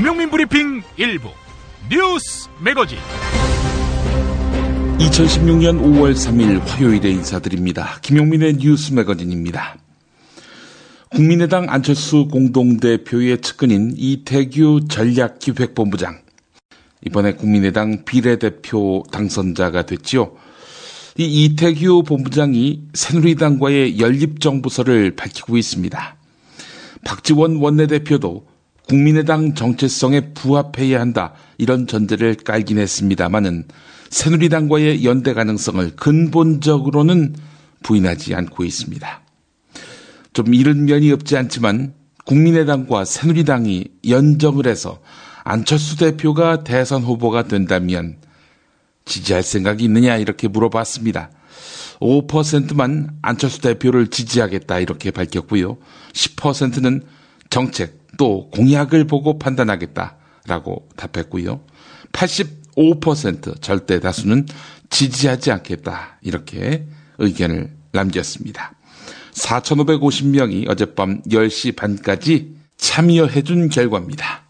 김용민 브리핑 일부 뉴스 매거진 2016년 5월 3일 화요일에 인사드립니다. 김용민의 뉴스 매거진입니다. 국민의당 안철수 공동대표의 측근인 이태규 전략기획본부장, 이번에 국민의당 비례대표 당선자가 됐지요. 이 이태규 본부장이 새누리당과의 연립정부설을 밝히고 있습니다. 박지원 원내대표도 국민의당 정체성에 부합해야 한다, 이런 전제를 깔긴 했습니다마는 새누리당과의 연대 가능성을 근본적으로는 부인하지 않고 있습니다. 좀 이른 면이 없지 않지만 국민의당과 새누리당이 연정을 해서 안철수 대표가 대선 후보가 된다면 지지할 생각이 있느냐, 이렇게 물어봤습니다. 5%만 안철수 대표를 지지하겠다, 이렇게 밝혔고요. 10%는 정책 또 공약을 보고 판단하겠다라고 답했고요. 85% 절대 다수는 지지하지 않겠다, 이렇게 의견을 남겼습니다. 4,550명이 어젯밤 10시 반까지 참여해준 결과입니다.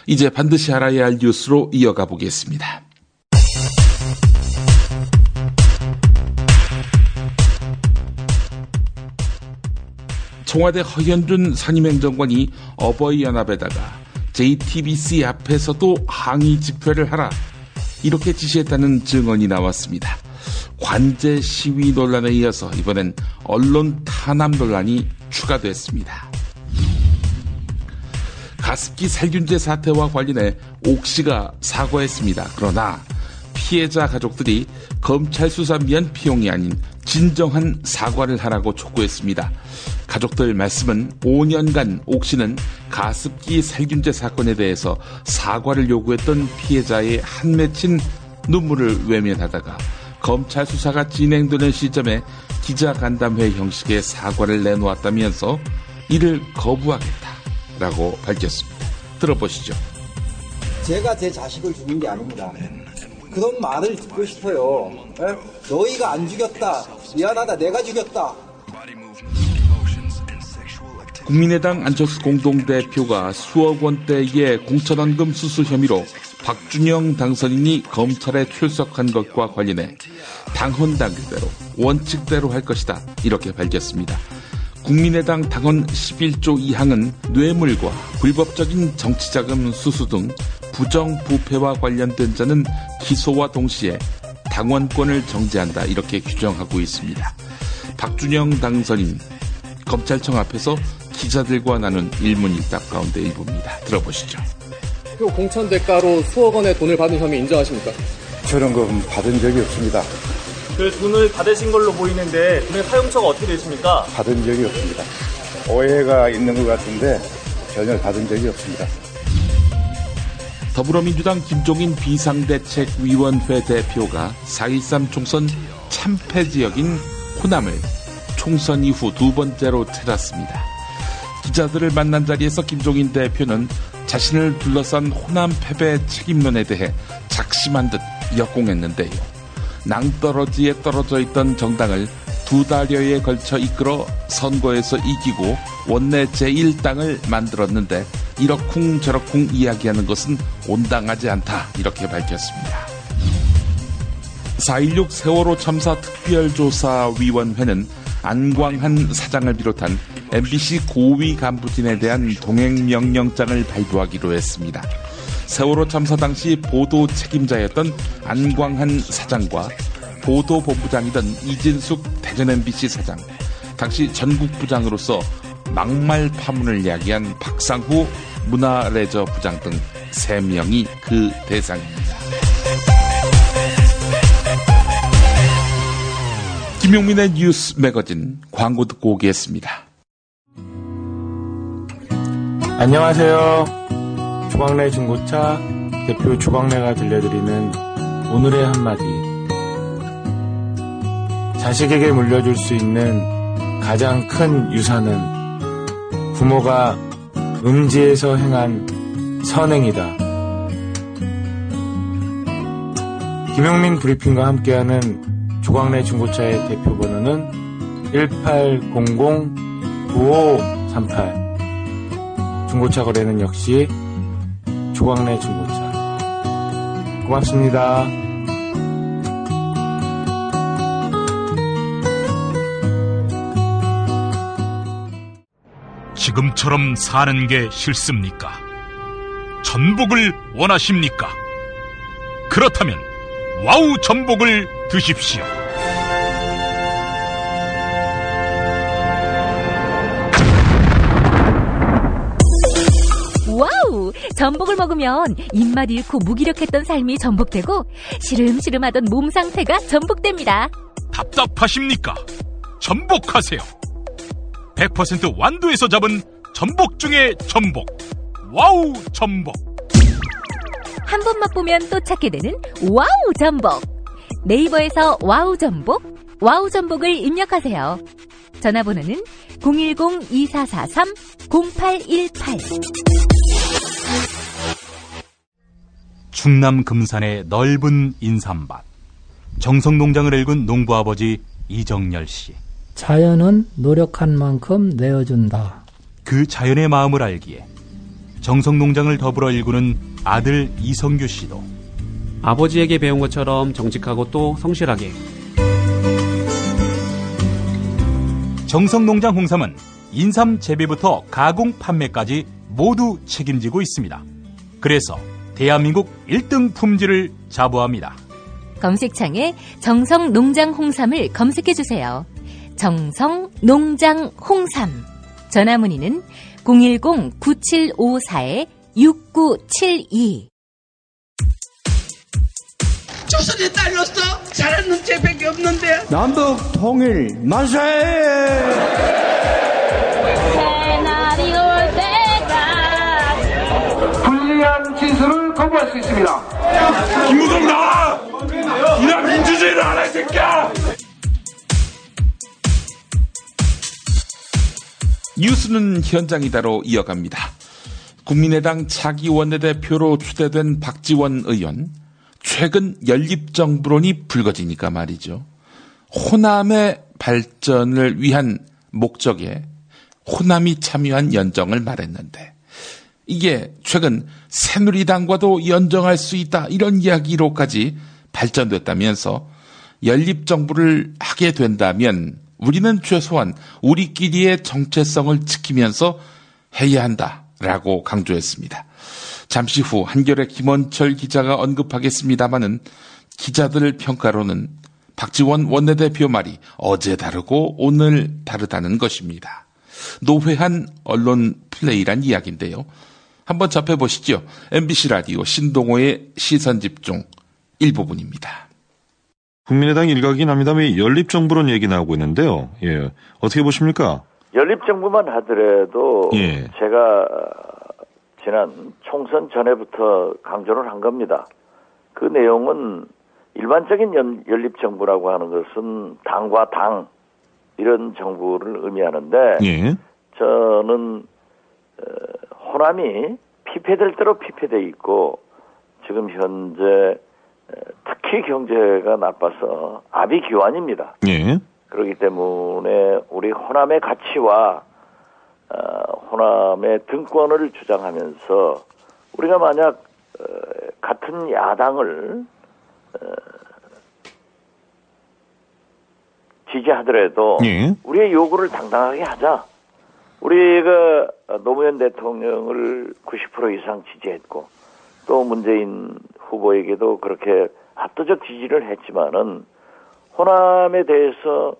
이제 반드시 알아야 할 뉴스로 이어가 보겠습니다. 청와대 허현준 상임행정관이 어버이연합에다가 JTBC 앞에서도 항의 집회를 하라, 이렇게 지시했다는 증언이 나왔습니다. 관제 시위 논란에 이어서 이번엔 언론 탄압 논란이 추가됐습니다. 가습기 살균제 사태와 관련해 옥 씨가 사과했습니다. 그러나 피해자 가족들이 검찰 수사 미안피용이 아닌 진정한 사과를 하라고 촉구했습니다. 가족들 말씀은 5년간 옥 씨는 가습기 살균제 사건에 대해서 사과를 요구했던 피해자의 한 맺힌 눈물을 외면하다가 검찰 수사가 진행되는 시점에 기자간담회 형식의 사과를 내놓았다면서 이를 거부하겠다라고 밝혔습니다. 들어보시죠. 제가 제 자식을 죽인 게 아닙니다. 그런 말을 듣고 싶어요. 에? 너희가 안 죽였다, 미안하다, 내가 죽였다. 국민의당 안철수 공동대표가 수억 원대의 공천원금 수수 혐의로 박준영 당선인이 검찰에 출석한 것과 관련해 당헌 당규대로 원칙대로 할 것이다, 이렇게 밝혔습니다. 국민의당 당헌 11조 2항은 뇌물과 불법적인 정치자금 수수 등 부정부패와 관련된 자는 기소와 동시에 당원권을 정지한다, 이렇게 규정하고 있습니다. 박준영 당선인 검찰청 앞에서 기자들과 나눈 일문일답 가운데 일부입니다. 들어보시죠. 표 공천 대가로 수억 원의 돈을 받은 혐의 인정하십니까? 저런 거 받은 적이 없습니다. 그 돈을 받으신 걸로 보이는데 돈의 사용처가 어떻게 되십니까? 받은 적이 없습니다. 오해가 있는 것 같은데 전혀 받은 적이 없습니다. 더불어민주당 김종인 비상대책위원회 대표가 4.13 총선 참패 지역인 호남을 총선 이후 두 번째로 찾았습니다. 기자들을 만난 자리에서 김종인 대표는 자신을 둘러싼 호남 패배 책임론에 대해 작심한 듯 역공했는데요. 낭떠러지에 떨어져 있던 정당을 두 달여에 걸쳐 이끌어 선거에서 이기고 원내 제1당을 만들었는데 이러쿵저러쿵 이야기하는 것은 온당하지 않다, 이렇게 밝혔습니다. 4.16 세월호 참사 특별조사위원회는 안광한 사장을 비롯한 MBC 고위 간부진에 대한 동행명령장을 발부하기로 했습니다. 세월호 참사 당시 보도 책임자였던 안광한 사장과 보도본부장이던 이진숙 대전 MBC 사장, 당시 전국부장으로서 막말 파문을 야기한 박상후 문화레저 부장 등 3명이 그 대상입니다. 김용민의 뉴스 매거진 광고 듣고 오겠습니다. 안녕하세요. 조광래 중고차 대표 조광래가 들려드리는 오늘의 한마디. 자식에게 물려줄 수 있는 가장 큰 유산은 부모가 음지에서 행한 선행이다. 김용민 브리핑과 함께하는 조광래 중고차의 대표 번호는 1800-9538. 중고차 거래는 역시 조광래 중고차. 고맙습니다. 지금처럼 사는 게 싫습니까? 전복을 원하십니까? 그렇다면 와우 전복을 드십시오. 와우! 전복을 먹으면 입맛 잃고 무기력했던 삶이 전복되고 시름시름하던 몸 상태가 전복됩니다. 답답하십니까? 전복하세요. 100% 완도에서 잡은 전복 중에 전복. 와우 전복. 한 번 맛보면 또 찾게 되는 와우 전복. 네이버에서 와우 전복, 와우 전복을 입력하세요. 전화번호는 010-2443-0818. 충남 금산의 넓은 인삼밭. 정성농장을 일군 농부아버지 이정열 씨. 자연은 노력한 만큼 내어준다. 그 자연의 마음을 알기에 정성농장을 더불어 일구는 아들 이성규 씨도 아버지에게 배운 것처럼 정직하고 또 성실하게. 정성농장 홍삼은 인삼 재배부터 가공 판매까지 모두 책임지고 있습니다. 그래서 대한민국 1등 품질을 자부합니다. 검색창에 정성농장 홍삼을 검색해주세요. 정성농장 홍삼. 전화문의는 010-9754-6972. 조선에 딸로서 잘하는 쟤밖에 없는데. 남북 통일 만세! 새날이 올 때가 불리한 진술을 거부할 수 있습니다. 김무성 나와! 이나 민주주의를 알아, 이 새끼야! 뉴스는 현장이다로 이어갑니다. 국민의당 차기 원내대표로 추대된 박지원 의원, 최근 연립정부론이 불거지니까 말이죠. 호남의 발전을 위한 목적에 호남이 참여한 연정을 말했는데 이게 최근 새누리당과도 연정할 수 있다 이런 이야기로까지 발전됐다면서 연립정부를 하게 된다면 우리는 최소한 우리끼리의 정체성을 지키면서 해야 한다라고 강조했습니다. 잠시 후 한겨레 김원철 기자가 언급하겠습니다마는 기자들 평가로는 박지원 원내대표 말이 어제 다르고 오늘 다르다는 것입니다. 노회한 언론 플레이란 이야기인데요. 한번 접해보시죠. MBC 라디오 신동호의 시선집중 일부분입니다. 국민의당 일각이 남미담이 연립정부론 얘기 나오고 있는데요. 예, 어떻게 보십니까? 연립정부만 하더라도 예. 제가 지난 총선 전에부터 강조를 한 겁니다. 그 내용은 일반적인 연립정부라고 하는 것은 당과 당 이런 정부를 의미하는데 예. 저는 호남이 피폐될 대로 피폐돼 있고 지금 현재 특히 경제가 나빠서 아비규환입니다. 예. 그렇기 때문에 우리 호남의 가치와 호남의 등권을 주장하면서 우리가 만약 같은 야당을 지지하더라도 예. 우리의 요구를 당당하게 하자. 우리가 노무현 대통령을 90% 이상 지지했고 또 문재인 후보에게도 그렇게 압도적 지지를 했지만은 호남에 대해서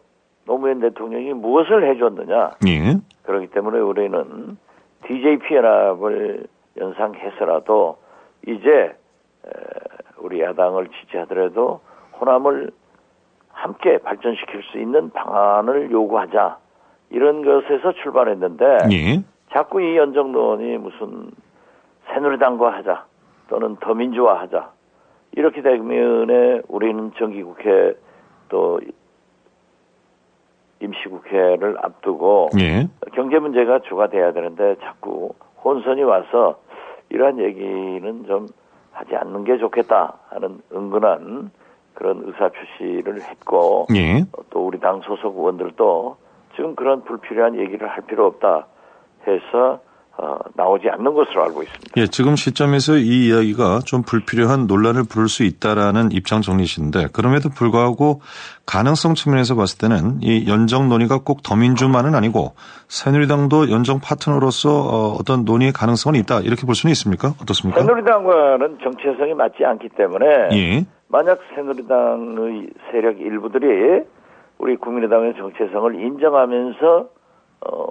노무현 대통령이 무엇을 해줬느냐. 예. 그렇기 때문에 우리는 DJP 연합을 연상해서라도 이제 우리 야당을 지지하더라도 호남을 함께 발전시킬 수 있는 방안을 요구하자. 이런 것에서 출발했는데 예. 자꾸 이 연정론이 무슨 새누리당과 하자 또는 더민주화하자 이렇게 되면 우리는 정기국회 또 임시국회를 앞두고 예. 경제 문제가 주가 돼야 되는데 자꾸 혼선이 와서 이러한 얘기는 좀 하지 않는 게 좋겠다 하는 은근한 그런 의사 표시를 했고 예. 또 우리 당 소속 의원들도 지금 그런 불필요한 얘기를 할 필요 없다 해서 나오지 않는 것으로 알고 있습니다. 예, 지금 시점에서 이 이야기가 좀 불필요한 논란을 부를 수 있다라는 입장 정리신데 그럼에도 불구하고 가능성 측면에서 봤을 때는 이 연정 논의가 꼭 더민주만은 아니고 새누리당도 연정 파트너로서 어떤 논의의 가능성은 있다 이렇게 볼 수는 있습니까? 어떻습니까? 새누리당과는 정체성이 맞지 않기 때문에 예. 만약 새누리당의 세력 일부들이 우리 국민의당의 정체성을 인정하면서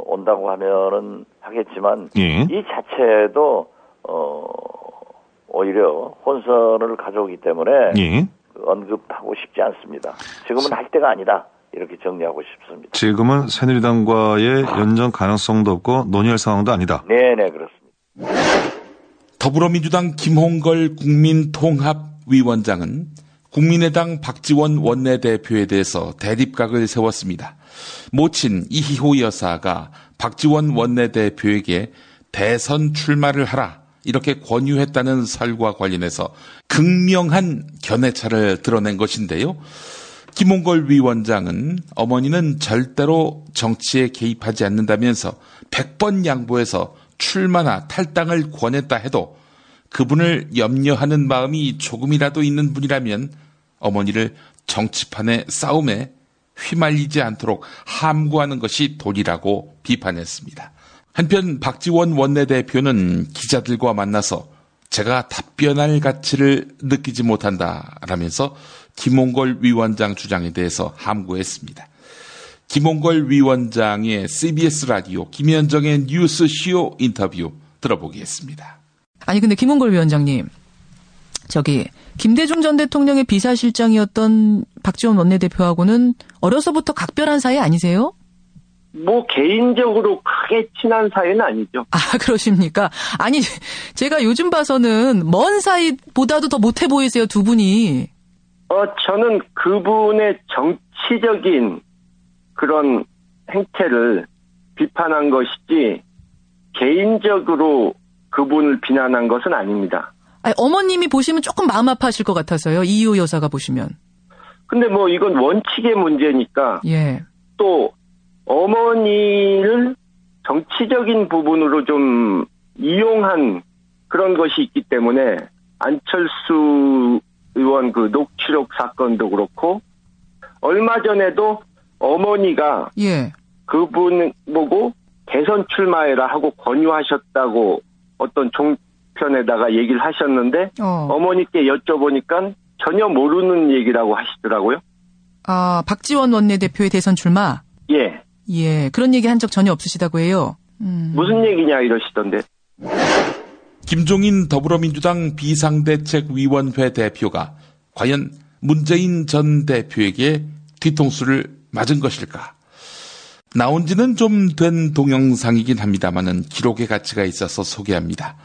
온다고 하면은 하겠지만 예. 이 자체도 오히려 혼선을 가져오기 때문에 예. 언급하고 싶지 않습니다. 지금은 할 때가 아니다. 이렇게 정리하고 싶습니다. 지금은 새누리당과의 연정 가능성도 없고 논의할 상황도 아니다. 네네 그렇습니다. 더불어민주당 김홍걸 국민통합위원장은 국민의당 박지원 원내대표에 대해서 대립각을 세웠습니다. 모친 이희호 여사가 박지원 원내대표에게 대선 출마를 하라 이렇게 권유했다는 설과 관련해서 극명한 견해차를 드러낸 것인데요. 김홍걸 위원장은 어머니는 절대로 정치에 개입하지 않는다면서 100번 양보해서 출마나 탈당을 권했다 해도 그분을 염려하는 마음이 조금이라도 있는 분이라면 어머니를 정치판의 싸움에 휘말리지 않도록 함구하는 것이 도리라고 비판했습니다. 한편 박지원 원내대표는 기자들과 만나서 제가 답변할 가치를 느끼지 못한다라면서 김홍걸 위원장 주장에 대해서 함구했습니다. 김홍걸 위원장의 CBS 라디오 김현정의 뉴스쇼 인터뷰 들어보겠습니다. 아니 근데 김홍걸 위원장님, 김대중 전 대통령의 비서실장이었던 박지원 원내대표하고는 어려서부터 각별한 사이 아니세요? 뭐 개인적으로 크게 친한 사이는 아니죠. 아, 그러십니까? 아니, 제가 요즘 봐서는 먼 사이보다도 더 못해 보이세요, 두 분이. 저는 그분의 정치적인 그런 행태를 비판한 것이지 개인적으로 그분을 비난한 것은 아닙니다. 아니, 어머님이 보시면 조금 마음 아파하실 것 같아서요. 이희호 여사가 보시면. 근데 뭐 이건 원칙의 문제니까. 예. 또 어머니를 정치적인 부분으로 좀 이용한 그런 것이 있기 때문에 안철수 의원 그 녹취록 사건도 그렇고 얼마 전에도 어머니가 예. 그분 보고 대선 출마해라 하고 권유하셨다고 어떤 종편에다가 얘기를 하셨는데 어머니께 여쭤보니까 전혀 모르는 얘기라고 하시더라고요. 아, 박지원 원내대표의 대선 출마? 예. 예, 그런 얘기 한 적 전혀 없으시다고 해요. 무슨 얘기냐 이러시던데. 김종인 더불어민주당 비상대책위원회 대표가 과연 문재인 전 대표에게 뒤통수를 맞은 것일까? 나온 지는 좀 된 동영상이긴 합니다만은 기록의 가치가 있어서 소개합니다.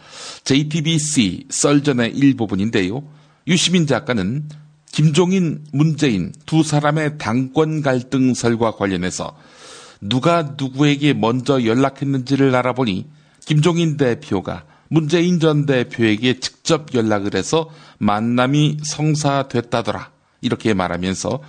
JTBC 썰전의 일부분인데요. 유시민 작가는 김종인, 문재인 두 사람의 당권 갈등설과 관련해서 누가 누구에게 먼저 연락했는지를 알아보니 김종인 대표가 문재인 전 대표에게 직접 연락을 해서 만남이 성사됐다더라 이렇게 말하면서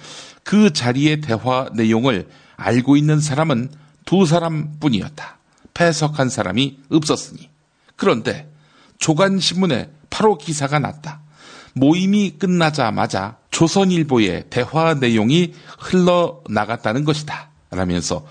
그 자리의 대화 내용을 알고 있는 사람은 두 사람뿐이었다. 패석한 사람이 없었으니. 그런데 조간신문에 바로 기사가 났다. 모임이 끝나자마자 조선일보의 대화 내용이 흘러나갔다는 것이다 라면서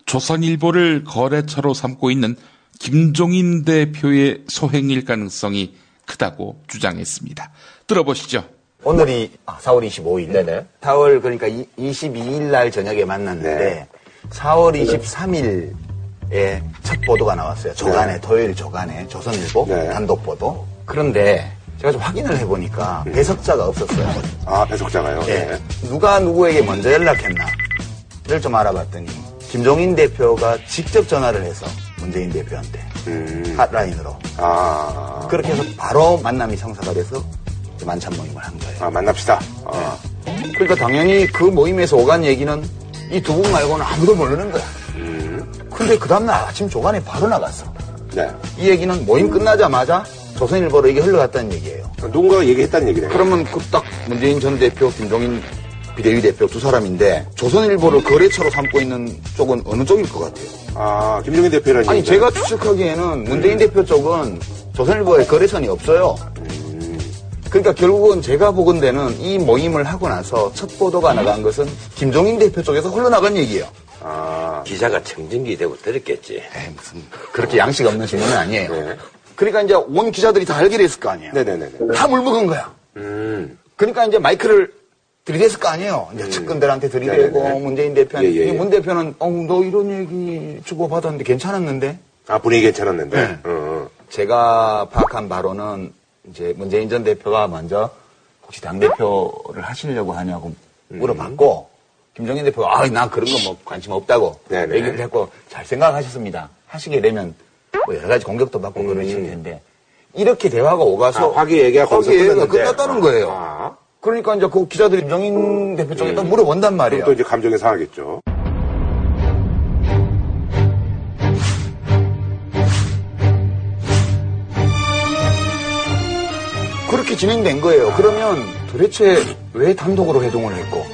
조선일보를 거래처로 삼고 있는 김종인 대표의 소행일 가능성이 크다고 주장했습니다. 들어보시죠. 오늘이 4월 25일. 네네. 4월 그러니까 22일 날 저녁에 만났는데 네. 4월 23일에 첫 보도가 나왔어요. 조간에, 네. 토요일 조간에 조선일보 네. 단독 보도. 그런데 제가 좀 확인을 해보니까 배석자가 없었어요. 아, 배석자가요? 네. 네. 누가 누구에게 먼저 연락했나를 좀 알아봤더니 김종인 대표가 직접 전화를 해서 문재인 대표한테 핫라인으로 그렇게 해서 바로 만남이 성사가 돼서 만찬 모임을 한 거예요. 아, 만납시다. 네. 그러니까 당연히 그 모임에서 오간 얘기는 이 두 분 말고는 아무도 모르는 거야. 근데 그 다음날 아침 조간에 바로 나갔어. 네. 이 얘기는 모임 끝나자마자 조선일보로 이게 흘러갔다는 얘기예요. 누군가가 얘기했다는 얘기네요. 그러면 그 딱 문재인 전 대표, 김종인 비대위 대표 두 사람인데 조선일보를 거래처로 삼고 있는 쪽은 어느 쪽일 것 같아요? 아, 김종인 대표라는 아니, 제가 추측하기에는 문재인 대표 쪽은 조선일보에 거래선이 없어요. 그러니까 결국은 제가 보건대는 이 모임을 하고 나서 첫 보도가 나간 것은 김종인 대표 쪽에서 흘러나간 얘기예요. 아, 기자가 청진기 되고 들었겠지. 에이, 무슨 그렇게 양식 없는 질문은 아니에요. 네. 그러니까 이제 온 기자들이 다 알게 됐을 거 아니에요. 네네네. 다 물먹은 거야. 그러니까 이제 마이크를 들이댔을 거 아니에요. 이제 측근들한테 들이대고 네네네. 문재인 대표한테. 문 대표는 너 이런 얘기 주고받았는데 괜찮았는데? 아, 분위기 괜찮았는데? 네. 제가 파악한 바로는 이제 문재인 전 대표가 먼저 혹시 당대표를 하시려고 하냐고 물어봤고 김종인 대표가 나 그런 거 뭐 관심 없다고 네네. 얘기를 했고 잘 생각하셨습니다. 하시게 되면 뭐 여러 가지 공격도 받고 그러실 텐데 이렇게 대화가 오가서 화기 얘기가 끝났다는 거예요. 그러니까 이제 그 기자들이 김종인 대표 쪽에 또 물어본단 말이에요. 또 이제 감정이 상하겠죠. 그렇게 진행된 거예요. 그러면 도대체 왜 단독으로 회동을 했고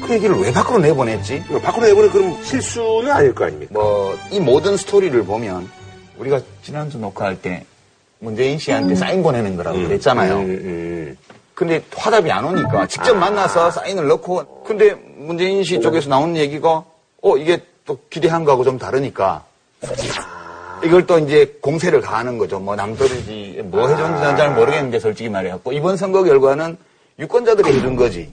그 얘기를 왜 밖으로 내보냈지? 밖으로 내보낸 그럼 실수는 아닐 거 아닙니까? 이 모든 스토리를 보면 우리가 지난주 녹화할 때 문재인 씨한테 사인 보내는 거라고 그랬잖아요. 근데 화답이 안 오니까 직접 만나서 사인을 넣고 근데 문재인 씨 쪽에서 나오는 얘기가 이게 또 기대한 거하고 좀 다르니까 이걸 또 이제 공세를 가하는 거죠. 뭐 남들이 뭐 해줬는지는 잘 모르겠는데 솔직히 말해갖고 이번 선거 결과는 유권자들이 해준 거지.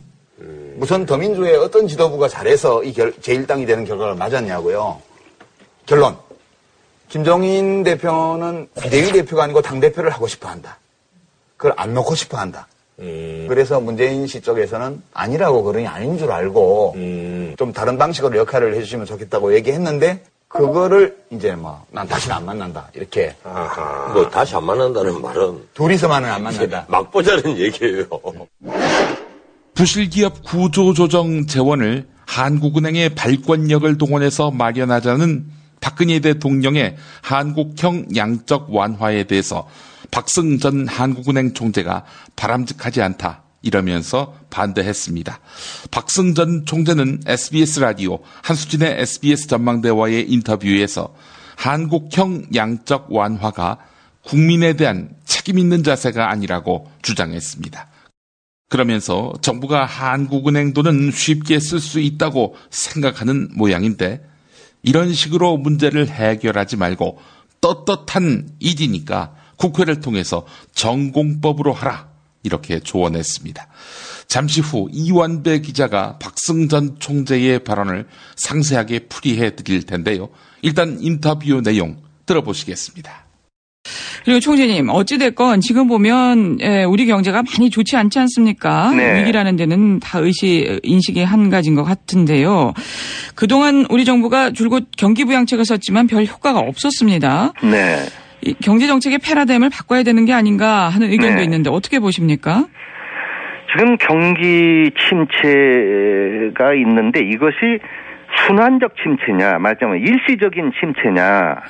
무슨 더민주의 어떤 지도부가 잘해서 이 제1당이 되는 결과를 맞았냐고요. 결론. 김종인 대표는 비대위 대표가 아니고 당대표를 하고 싶어 한다. 그걸 안 놓고 싶어 한다. 그래서 문재인 씨 쪽에서는 아니라고 그러니 아닌 줄 알고 좀 다른 방식으로 역할을 해주시면 좋겠다고 얘기했는데 그거를 이제 난 다시는 안 만난다. 이렇게. 아하. 뭐 다시 안 만난다는 말은 둘이서만은 안 만난다. 막 보자는 얘기예요. 부실기업 구조조정 재원을 한국은행의 발권력을 동원해서 마련하자는 박근혜 대통령의 한국형 양적 완화에 대해서 박승 전 한국은행 총재가 바람직하지 않다 이러면서 반대했습니다. 박승 전 총재는 SBS 라디오 한수진의 SBS 전망대와의 인터뷰에서 한국형 양적 완화가 국민에 대한 책임 있는 자세가 아니라고 주장했습니다. 그러면서 정부가 한국은행 돈은 쉽게 쓸 수 있다고 생각하는 모양인데 이런 식으로 문제를 해결하지 말고 떳떳한 일이니까 국회를 통해서 전공법으로 하라 이렇게 조언했습니다. 잠시 후 이완배 기자가 박승 전 총재의 발언을 상세하게 풀이해 드릴 텐데요. 일단 인터뷰 내용 들어보시겠습니다. 그리고 총재님 어찌됐건 지금 보면 우리 경제가 많이 좋지 않지 않습니까? 네. 위기라는 데는 다 인식이 한 가지인 것 같은데요. 그동안 우리 정부가 줄곧 경기부양책을 썼지만 별 효과가 없었습니다. 네. 이 경제정책의 패러다임을 바꿔야 되는 게 아닌가 하는 의견도 있는데 어떻게 보십니까? 지금 경기 침체가 있는데 이것이 순환적 침체냐 말하자면 일시적인 침체냐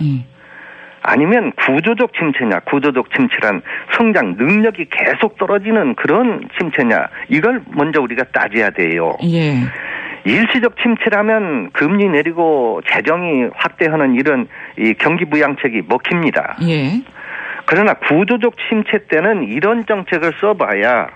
아니면 구조적 침체냐 구조적 침체란 성장 능력이 계속 떨어지는 그런 침체냐 이걸 먼저 우리가 따져야 돼요. 예. 일시적 침체라면 금리 내리고 재정이 확대하는 이런 이 경기 부양책이 먹힙니다. 예. 그러나 구조적 침체 때는 이런 정책을 써봐야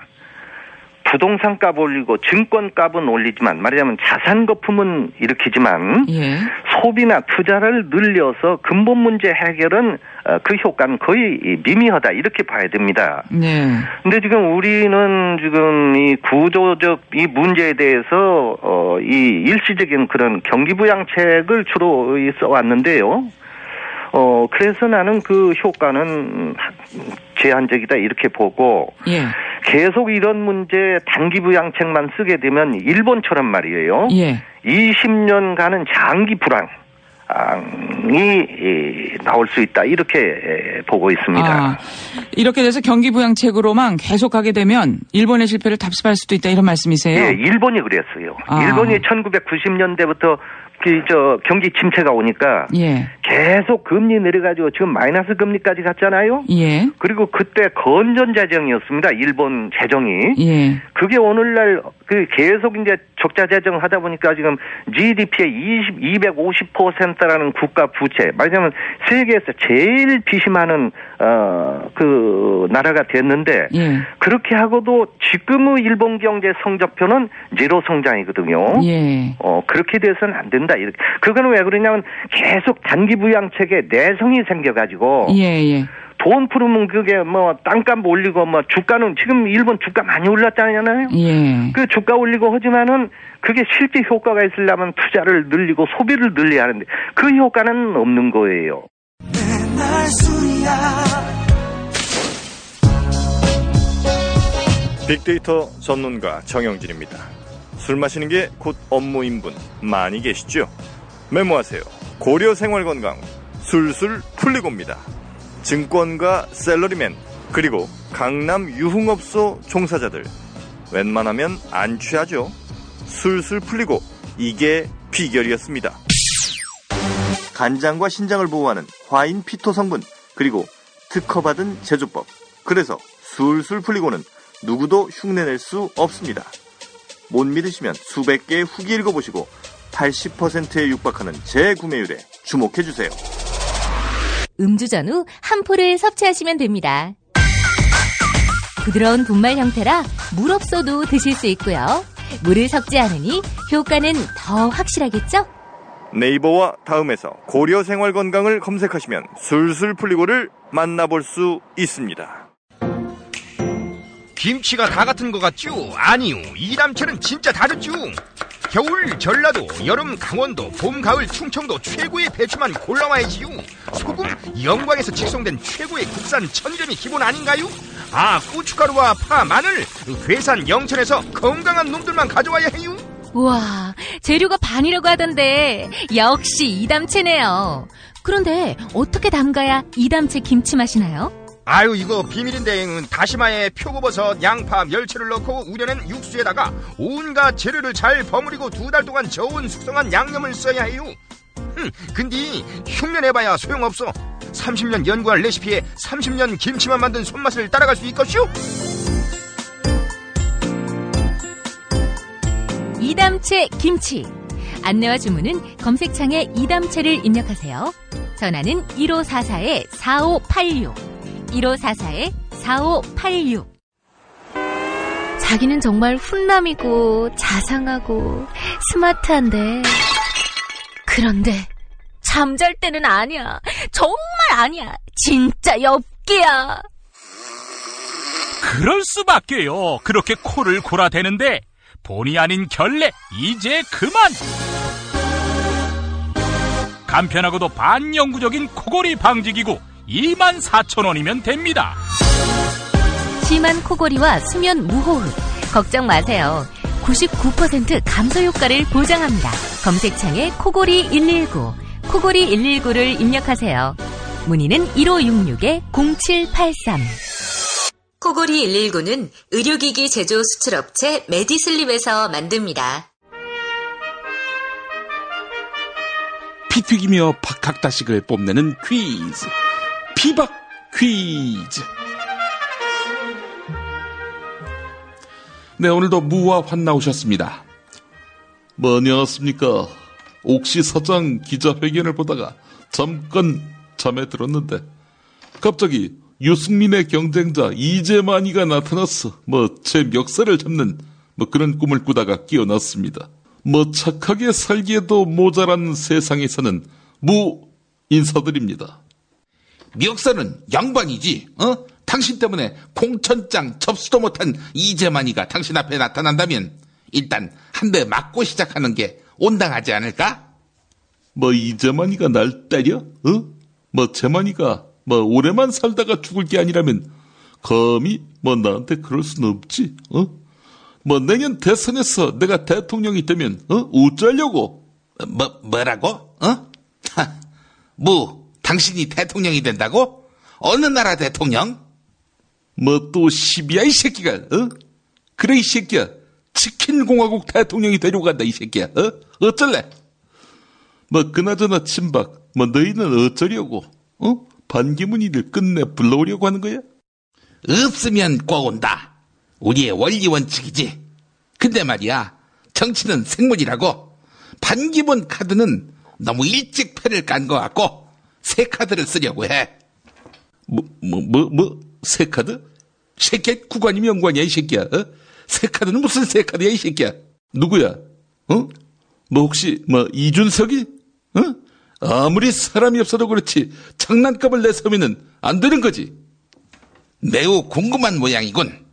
부동산 값 올리고 증권 값은 올리지만 말하자면 자산 거품은 일으키지만 예. 소비나 투자를 늘려서 근본 문제 해결은 그 효과는 거의 미미하다 이렇게 봐야 됩니다. 네. 근데 지금 우리는 지금 이 구조적 이 문제에 대해서 이 일시적인 그런 경기 부양책을 주로 써왔는데요. 그래서 나는 그 효과는 제한적이다 이렇게 보고 예. 계속 이런 문제 단기 부양책만 쓰게 되면 일본처럼 말이에요. 예. 20년간은 장기 불황이 나올 수 있다 이렇게 보고 있습니다. 이렇게 돼서 경기 부양책으로만 계속 가게 되면 일본의 실패를 답습할 수도 있다 이런 말씀이세요? 예, 일본이 그랬어요. 일본이 1990년대부터 경기 침체가 오니까 예. 계속 금리 내려가지고 지금 마이너스 금리까지 갔잖아요. 예. 그리고 그때 건전 재정이었습니다. 일본 재정이. 예. 그게 오늘날 계속 이제 적자 재정 하다 보니까 지금 GDP의 250%라는 국가 부채, 말하자면 세계에서 제일 빚이 많은 그 나라가 됐는데 예. 그렇게 하고도 지금의 일본 경제 성적표는 제로 성장이거든요. 예. 그렇게 돼서는 안 된다. 이렇게. 그거는 왜 그러냐면 계속 단기 부양책에 내성이 생겨가지고. 예. 돈 풀으면 그게 뭐 땅값 올리고 뭐 주가는 지금 일본 주가 많이 올랐잖아요. 예. 그 주가 올리고 하지만은 그게 실제 효과가 있으려면 투자를 늘리고 소비를 늘려야 하는데 그 효과는 없는 거예요. 빅데이터 전문가 정영진입니다. 술 마시는 게 곧 업무인 분 많이 계시죠? 메모하세요. 고려생활건강 술술 풀리고입니다. 증권가 샐러리맨 그리고 강남 유흥업소 종사자들 웬만하면 안 취하죠. 술술 풀리고 이게 비결이었습니다. 간장과 신장을 보호하는 화인 피토 성분 그리고 특허받은 제조법. 그래서 술술 풀리고는 누구도 흉내낼 수 없습니다. 못 믿으시면 수백 개의 후기 읽어보시고 80%에 육박하는 재구매율에 주목해주세요. 음주 전후 한 포를 섭취하시면 됩니다. 부드러운 분말 형태라 물 없어도 드실 수 있고요. 물을 섞지 않으니 효과는 더 확실하겠죠? 네이버와 다음에서 고려생활건강을 검색하시면 술술 풀리고를 만나볼 수 있습니다. 김치가 다 같은 것 같죠? 아니요, 이담채는 진짜 다르죠. 겨울 전라도, 여름 강원도, 봄 가을 충청도 최고의 배추만 골라와야지요. 소금 영광에서 직송된 최고의 국산 천점이 기본 아닌가요? 아, 고춧가루와 파, 마늘 괴산 영천에서 건강한 놈들만 가져와야 해요. 우와, 재료가 반이라고 하던데 역시 이담채네요. 그런데 어떻게 담가야 이담채 김치 맛이 나요? 아유, 이거 비밀인데 다시마에 표고버섯, 양파, 멸치를 넣고 우려낸 육수에다가 온갖 재료를 잘 버무리고 2달 동안 저온 숙성한 양념을 써야 해요. 근데 흉내내봐야 소용없어. 30년 연구한 레시피에 30년 김치만 만든 손맛을 따라갈 수 있겠슈? 이담채 김치. 안내와 주문은 검색창에 이담채를 입력하세요. 전화는 1544-4586 1544-4586. 자기는 정말 훈남이고 자상하고 스마트한데, 그런데 잠잘 때는 아니야. 정말 아니야. 진짜 엽기야. 그럴 수밖에요. 그렇게 코를 골아대는데 본의 아닌 결례 이제 그만. 간편하고도 반영구적인 코골이 방지기구 24,000원이면 됩니다. 심한 코골이와 수면 무호흡 걱정 마세요. 99% 감소 효과를 보장합니다. 검색창에 코골이 119, 코골이 119를 입력하세요. 문의는 1566-0783. 코골이 119는 의료기기 제조 수출업체 메디슬립에서 만듭니다. 피 튀기며 박학다식을 뽐내는 퀴즈, 피박 퀴즈. 네, 오늘도 무와 환 나오셨습니다. 뭐 안녕하십니까. 옥시 서장 기자회견을 보다가 잠깐 잠에 들었는데 갑자기 유승민의 경쟁자 이재만이가 나타났어. 제 멱살을 잡는 그런 꿈을 꾸다가 깨어났습니다. 착하게 살기에도 모자란 세상에서는 무 인사드립니다. 멱살은 양반이지. 당신 때문에 공천장 접수도 못한 이재만이가 당신 앞에 나타난다면 일단 한 대 맞고 시작하는 게 온당하지 않을까? 이재만이가 날 때려? 재만이가 오래만 살다가 죽을 게 아니라면 감히 나한테 그럴 수는 없지. 내년 대선에서 내가 대통령이 되면 어쩌려고? 뭐라고? 당신이 대통령이 된다고? 어느 나라 대통령? 또 시비야 이 새끼가. 그래 이 새끼야. 치킨공화국 대통령이 되려고 한다 이 새끼야. 어쩔래? 뭐 그나저나 친박, 뭐 너희는 어쩌려고? 반기문이를 끝내 불러오려고 하는 거야? 없으면 꼭 온다. 우리의 원리 원칙이지. 근데 말이야, 정치는 생물이라고. 반기문 카드는 너무 일찍 패를 깐 것 같고 새 카드를 쓰려고 해. 새 카드? 새끼야, 국관이면 영관이야, 이 새끼야. 새 카드는 무슨 새 카드야, 이 새끼야. 누구야? 혹시, 이준석이? 아무리 사람이 없어도 그렇지, 장난감을 내세우면 안 되는 거지. 매우 궁금한 모양이군.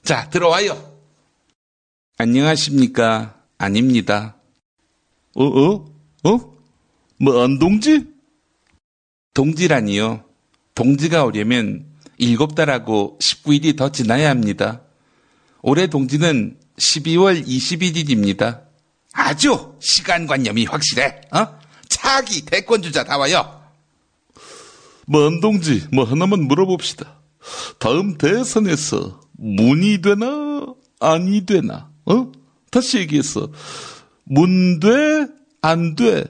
자, 들어와요. 안녕하십니까? 아닙니다. 안동지? 동지라니요. 동지가 오려면 7달하고 19일이 더 지나야 합니다. 올해 동지는 12월 21일입니다. 아주 시간관념이 확실해. 차기 대권주자 나와요. 안동지, 하나만 물어봅시다. 다음 대선에서 문이 되나 아니 되나? 다시 얘기해서 문돼 안 돼?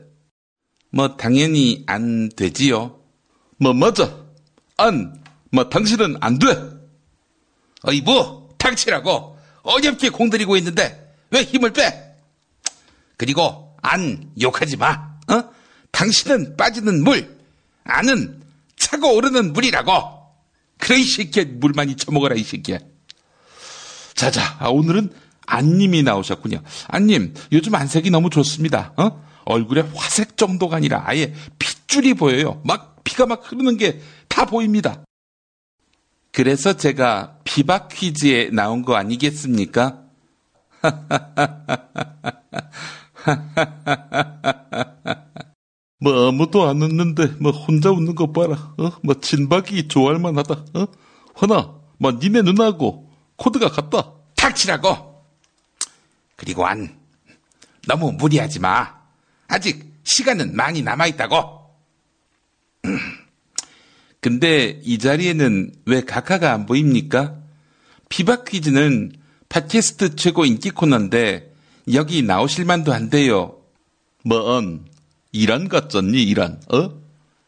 당연히 안 되지요. 맞아. 당신은 안 돼. 어이, 당치라고 어렵게 공들이고 있는데 왜 힘을 빼? 그리고 안 욕하지 마. 당신은 빠지는 물, 안은 차고 오르는 물이라고. 그래, 이 새끼야. 물 많이 처먹어라, 이 새끼야. 자자, 오늘은 안님이 나오셨군요. 안님, 요즘 안색이 너무 좋습니다. 얼굴에 화색 정도가 아니라 아예 핏줄이 보여요. 피가 막 흐르는 게 다 보입니다. 그래서 제가 비박 퀴즈에 나온 거 아니겠습니까? 아무도 안 웃는데 혼자 웃는 거 봐라. 진박이 좋아할 만하다. 허나 니네 누나하고 코드가 같다. 닥치라고. 그리고 너무 무리하지 마. 아직 시간은 많이 남아있다고. 근데 이 자리에는 왜 각하가 안 보입니까? 비박 퀴즈는 팟캐스트 최고 인기 코너인데 여기 나오실 만도 한데요. 이란 갔잖니, 이란.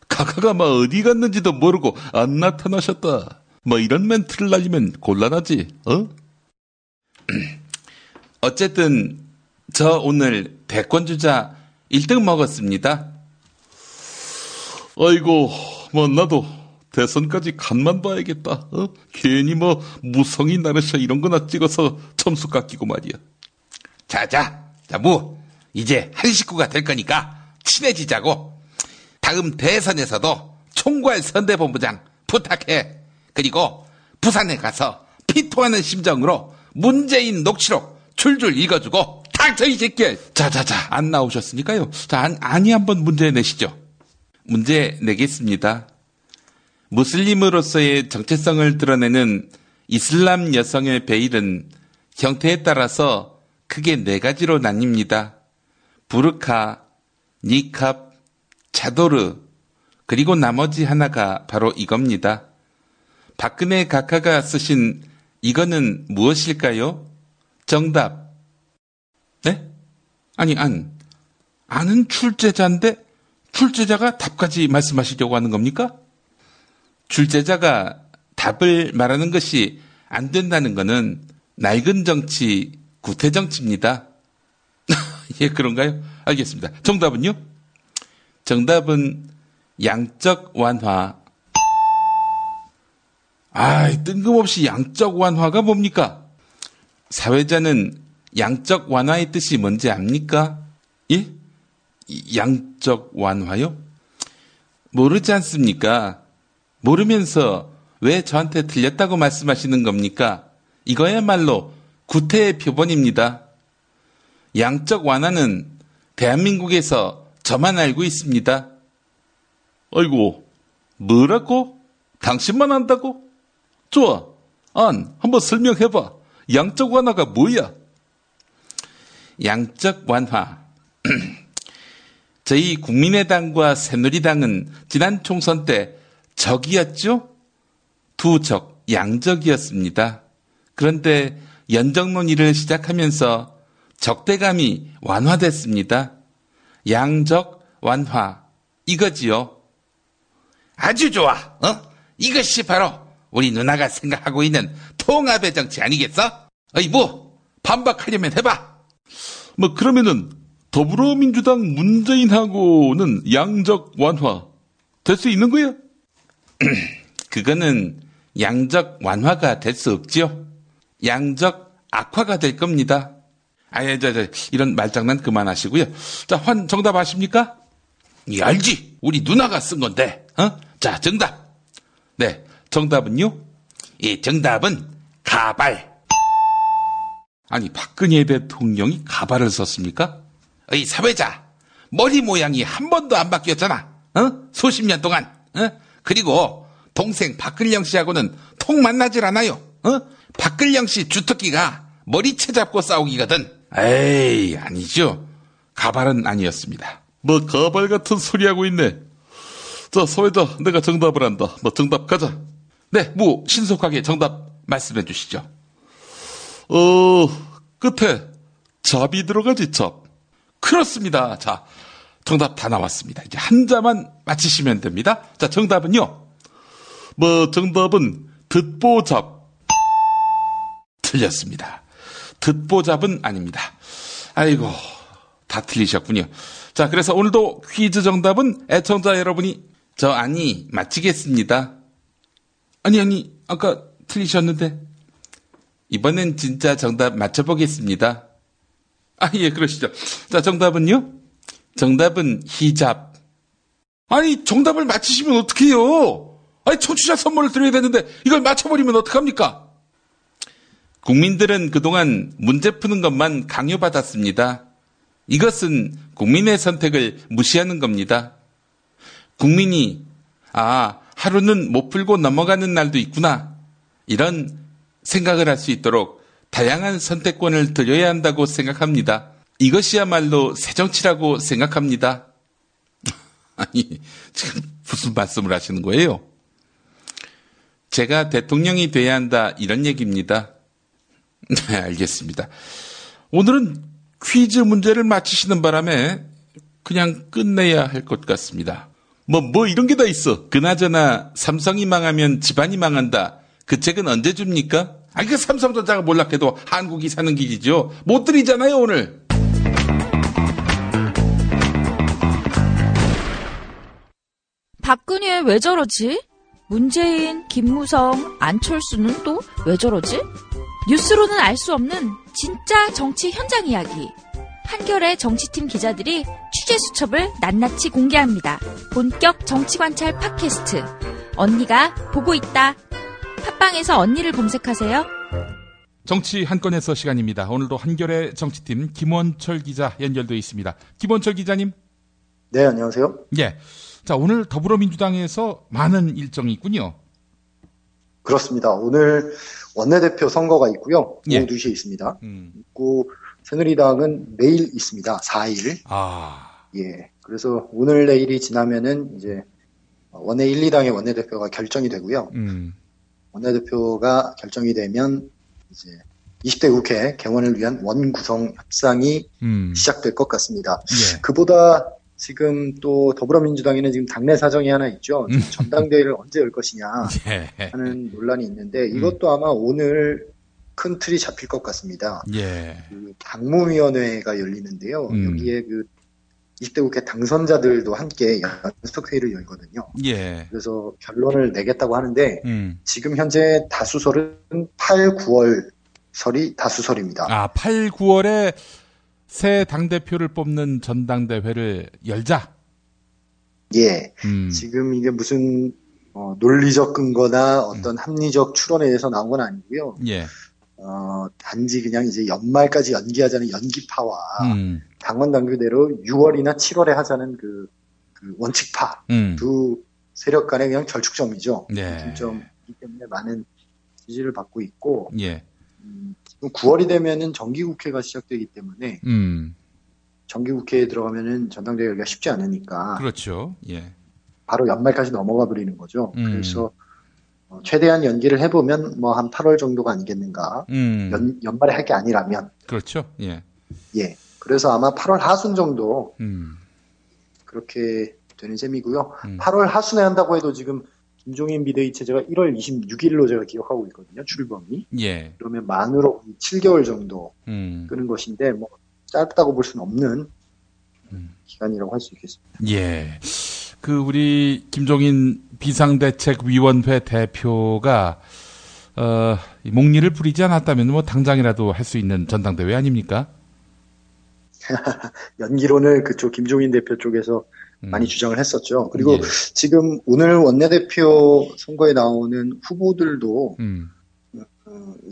각하가 어디 갔는지도 모르고 안 나타나셨다. 이런 멘트를 날리면 곤란하지. 어쨌든 저 오늘 대권주자 1등 먹었습니다. 아이고, 나도 대선까지 간만 봐야겠다. 괜히 무성이 나르샤 이런 거나 찍어서 점수 깎이고 말이야. 자, 이제 한 식구가 될 거니까 친해지자고. 다음 대선에서도 총괄 선대본부장 부탁해. 그리고 부산에 가서 피토하는 심정으로 문재인 녹취록 줄줄 읽어주고. 닥쳐, 이 새끼. 자자자, 안 나오셨으니까요. 자, 아니 한번 문제 내시죠. 문제 내겠습니다. 무슬림으로서의 정체성을 드러내는 이슬람 여성의 베일은 형태에 따라서 크게 4가지로 나뉩니다. 부르카, 니캅, 차도르, 그리고 나머지 하나가 바로 이겁니다. 박근혜 각하가 쓰신 이거는 무엇일까요? 정답. 네? 아니, 안은 출제자인데 출제자가 답까지 말씀하시려고 하는 겁니까? 출제자가 답을 말하는 것이 안 된다는 것은 낡은 정치, 구태 정치입니다. 예, 그런가요? 알겠습니다. 정답은요? 정답은 양적 완화. 뜬금없이 양적 완화가 뭡니까? 사회자는 양적 완화의 뜻이 뭔지 압니까? 예? 양적 완화요? 모르지 않습니까? 모르면서 왜 저한테 틀렸다고 말씀하시는 겁니까? 이거야말로 구태의 표본입니다. 양적 완화는 대한민국에서 저만 알고 있습니다. 아이고, 뭐라고? 당신만 안다고? 좋아, 한번 설명해봐. 양적 완화가 뭐야? 양적 완화. 저희 국민의당과 새누리당은 지난 총선 때 적이었죠? 두 적, 양적이었습니다. 그런데 연정 논의를 시작하면서 적대감이 완화됐습니다. 양적 완화 이거지요. 아주 좋아. 이것이 바로 우리 누나가 생각하고 있는 통합의 정치 아니겠어? 반박하려면 해봐. 그러면은 더불어민주당 문재인하고는 양적 완화 될 수 있는 거야? 그거는 양적 완화가 될 수 없지요. 양적 악화가 될 겁니다. 이런 말장난 그만하시고요. 자, 정답 아십니까? 알지. 우리 누나가 쓴 건데. 자, 정답. 네, 정답은요? 정답은 가발. 아니, 박근혜 대통령이 가발을 썼습니까? 사회자, 머리 모양이 한 번도 안 바뀌었잖아. 수십 년 동안. 그리고 동생 박근령 씨하고는 통 만나질 않아요. 박근령 씨 주특기가 머리채 잡고 싸우기거든. 아니죠. 가발은 아니었습니다. 가발 같은 소리 하고 있네. 자, 사회자, 내가 정답을 한다. 정답 가자. 네, 신속하게 정답 말씀해 주시죠. 끝에 잡이 들어가지, 잡. 그렇습니다. 자, 정답 다 나왔습니다. 이제 한자만 맞히시면 됩니다. 자, 정답은요? 정답은 듣보잡. 틀렸습니다. 듣보잡은 아닙니다. 아이고, 다 틀리셨군요. 자, 그래서 오늘도 퀴즈 정답은 애청자 여러분이 맞히겠습니다. 아니, 아까 틀리셨는데. 이번엔 진짜 정답 맞춰보겠습니다. 예, 그러시죠. 자, 정답은요? 정답은 히잡. 아니, 정답을 맞히시면 어떡해요? 청취자 선물을 드려야 되는데 이걸 맞춰버리면 어떡합니까? 국민들은 그동안 문제 푸는 것만 강요받았습니다. 이것은 국민의 선택을 무시하는 겁니다. 국민이 하루는 못 풀고 넘어가는 날도 있구나. 이런 생각을 할 수 있도록 다양한 선택권을 드려야 한다고 생각합니다. 이것이야말로 새정치라고 생각합니다. 아니, 지금 무슨 말씀을 하시는 거예요? 제가 대통령이 돼야 한다 이런 얘기입니다. 네, 알겠습니다. 오늘은 퀴즈 문제를 맞히시는 바람에 그냥 끝내야 할 것 같습니다. 이런 게 다 있어. 그나저나 삼성이 망하면 집안이 망한다. 그 책은 언제 줍니까? 그 삼성전자가 몰락해도 한국이 사는 길이죠. 못 드리잖아요, 오늘. 박근혜 왜 저러지? 문재인, 김무성, 안철수는 또 왜 저러지? 뉴스로는 알 수 없는 진짜 정치 현장 이야기. 한겨레 정치팀 기자들이 취재 수첩을 낱낱이 공개합니다. 본격 정치관찰 팟캐스트. 언니가 보고 있다. 팟빵에서 언니를 검색하세요. 정치 한 건에서 시간입니다. 오늘도 한겨레 정치팀 김원철 기자 연결되어 있습니다. 김원철 기자님. 네, 안녕하세요. 예. 자, 오늘 더불어민주당에서 많은 일정이 있군요. 그렇습니다. 오늘 원내대표 선거가 있고요. 오후 2시에 있습니다. 있고 새누리당은 내일 있습니다. 4일. 예. 그래서 오늘 내일이 지나면은 이제 원내 1, 2당의 원내대표가 결정이 되고요. 원내대표가 결정이 되면 이제 20대 국회 개원을 위한 원구성 협상이 시작될 것 같습니다. 예. 그보다 지금 또 더불어민주당에는 지금 당내 사정이 하나 있죠. 전당대회를 언제 열 것이냐 하는 논란이 있는데 이것도 아마 오늘 큰 틀이 잡힐 것 같습니다. 그 당무위원회가 열리는데요. 여기에 그 20대 국회 당선자들도 함께 연석회의를 열거든요. 그래서 결론을 내겠다고 하는데 지금 현재 다수설은 8, 9월 설이 다수설입니다. 8, 9월에 새 당대표를 뽑는 전당대회를 열자? 예. 지금 이게 무슨 논리적 근거나 어떤 합리적 추론에 의해서 나온 건 아니고요. 단지 그냥 이제 연말까지 연기하자는 연기파와 당원 당규대로 6월이나 7월에 하자는 그 원칙파 두 세력 간의 그냥 절축점이죠. 중점이기 때문에 많은 지지를 받고 있고 지금 9월이 되면은 정기국회가 시작되기 때문에 정기국회에 들어가면은 전당대회 열기가 쉽지 않으니까 그렇죠. 바로 연말까지 넘어가 버리는 거죠. 그래서 최대한 연기를 해보면 뭐 한 8월 정도가 아니겠는가. 연말에 할 게 아니라면. 그렇죠. 예. 그래서 아마 8월 하순 정도 그렇게 되는 셈이고요. 8월 하순에 한다고 해도 지금 김종인 비대위 체제가 1월 26일로 제가 기억하고 있거든요. 출범이. 예. 그러면 만으로 7개월 정도 끄는 것인데 뭐 짧다고 볼 수는 없는 기간이라고 할 수 있겠습니다. 예. 우리 김종인 비상대책위원회 대표가 목리를 부리지 않았다면 뭐 당장이라도 할 수 있는 전당대회 아닙니까? 연기론을 그쪽 김종인 대표 쪽에서 많이 주장을 했었죠. 그리고 지금 오늘 원내대표 선거에 나오는 후보들도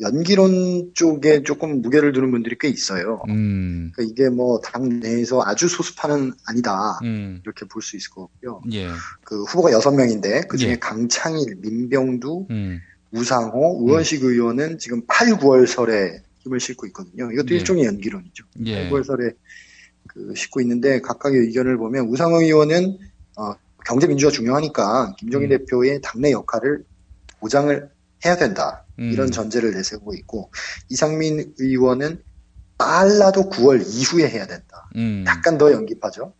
연기론 쪽에 조금 무게를 두는 분들이 꽤 있어요. 그러니까 이게 뭐 당 내에서 아주 소수파는 아니다 이렇게 볼 수 있을 것 같고요. 예. 그 후보가 6명인데 그 중에 강창일, 민병두, 우상호, 우원식 의원은 지금 8, 9월설에 힘을 싣고 있거든요. 이것도 일종의 연기론이죠. 8, 9월설에 싣고 있는데 각각의 의견을 보면 우상호 의원은 경제 민주화 중요하니까 김종인 대표의 당내 역할을 보장을 해야 된다. 이런 전제를 내세우고 있고 이상민 의원은 빨라도 9월 이후에 해야 된다. 약간 더 연기파죠.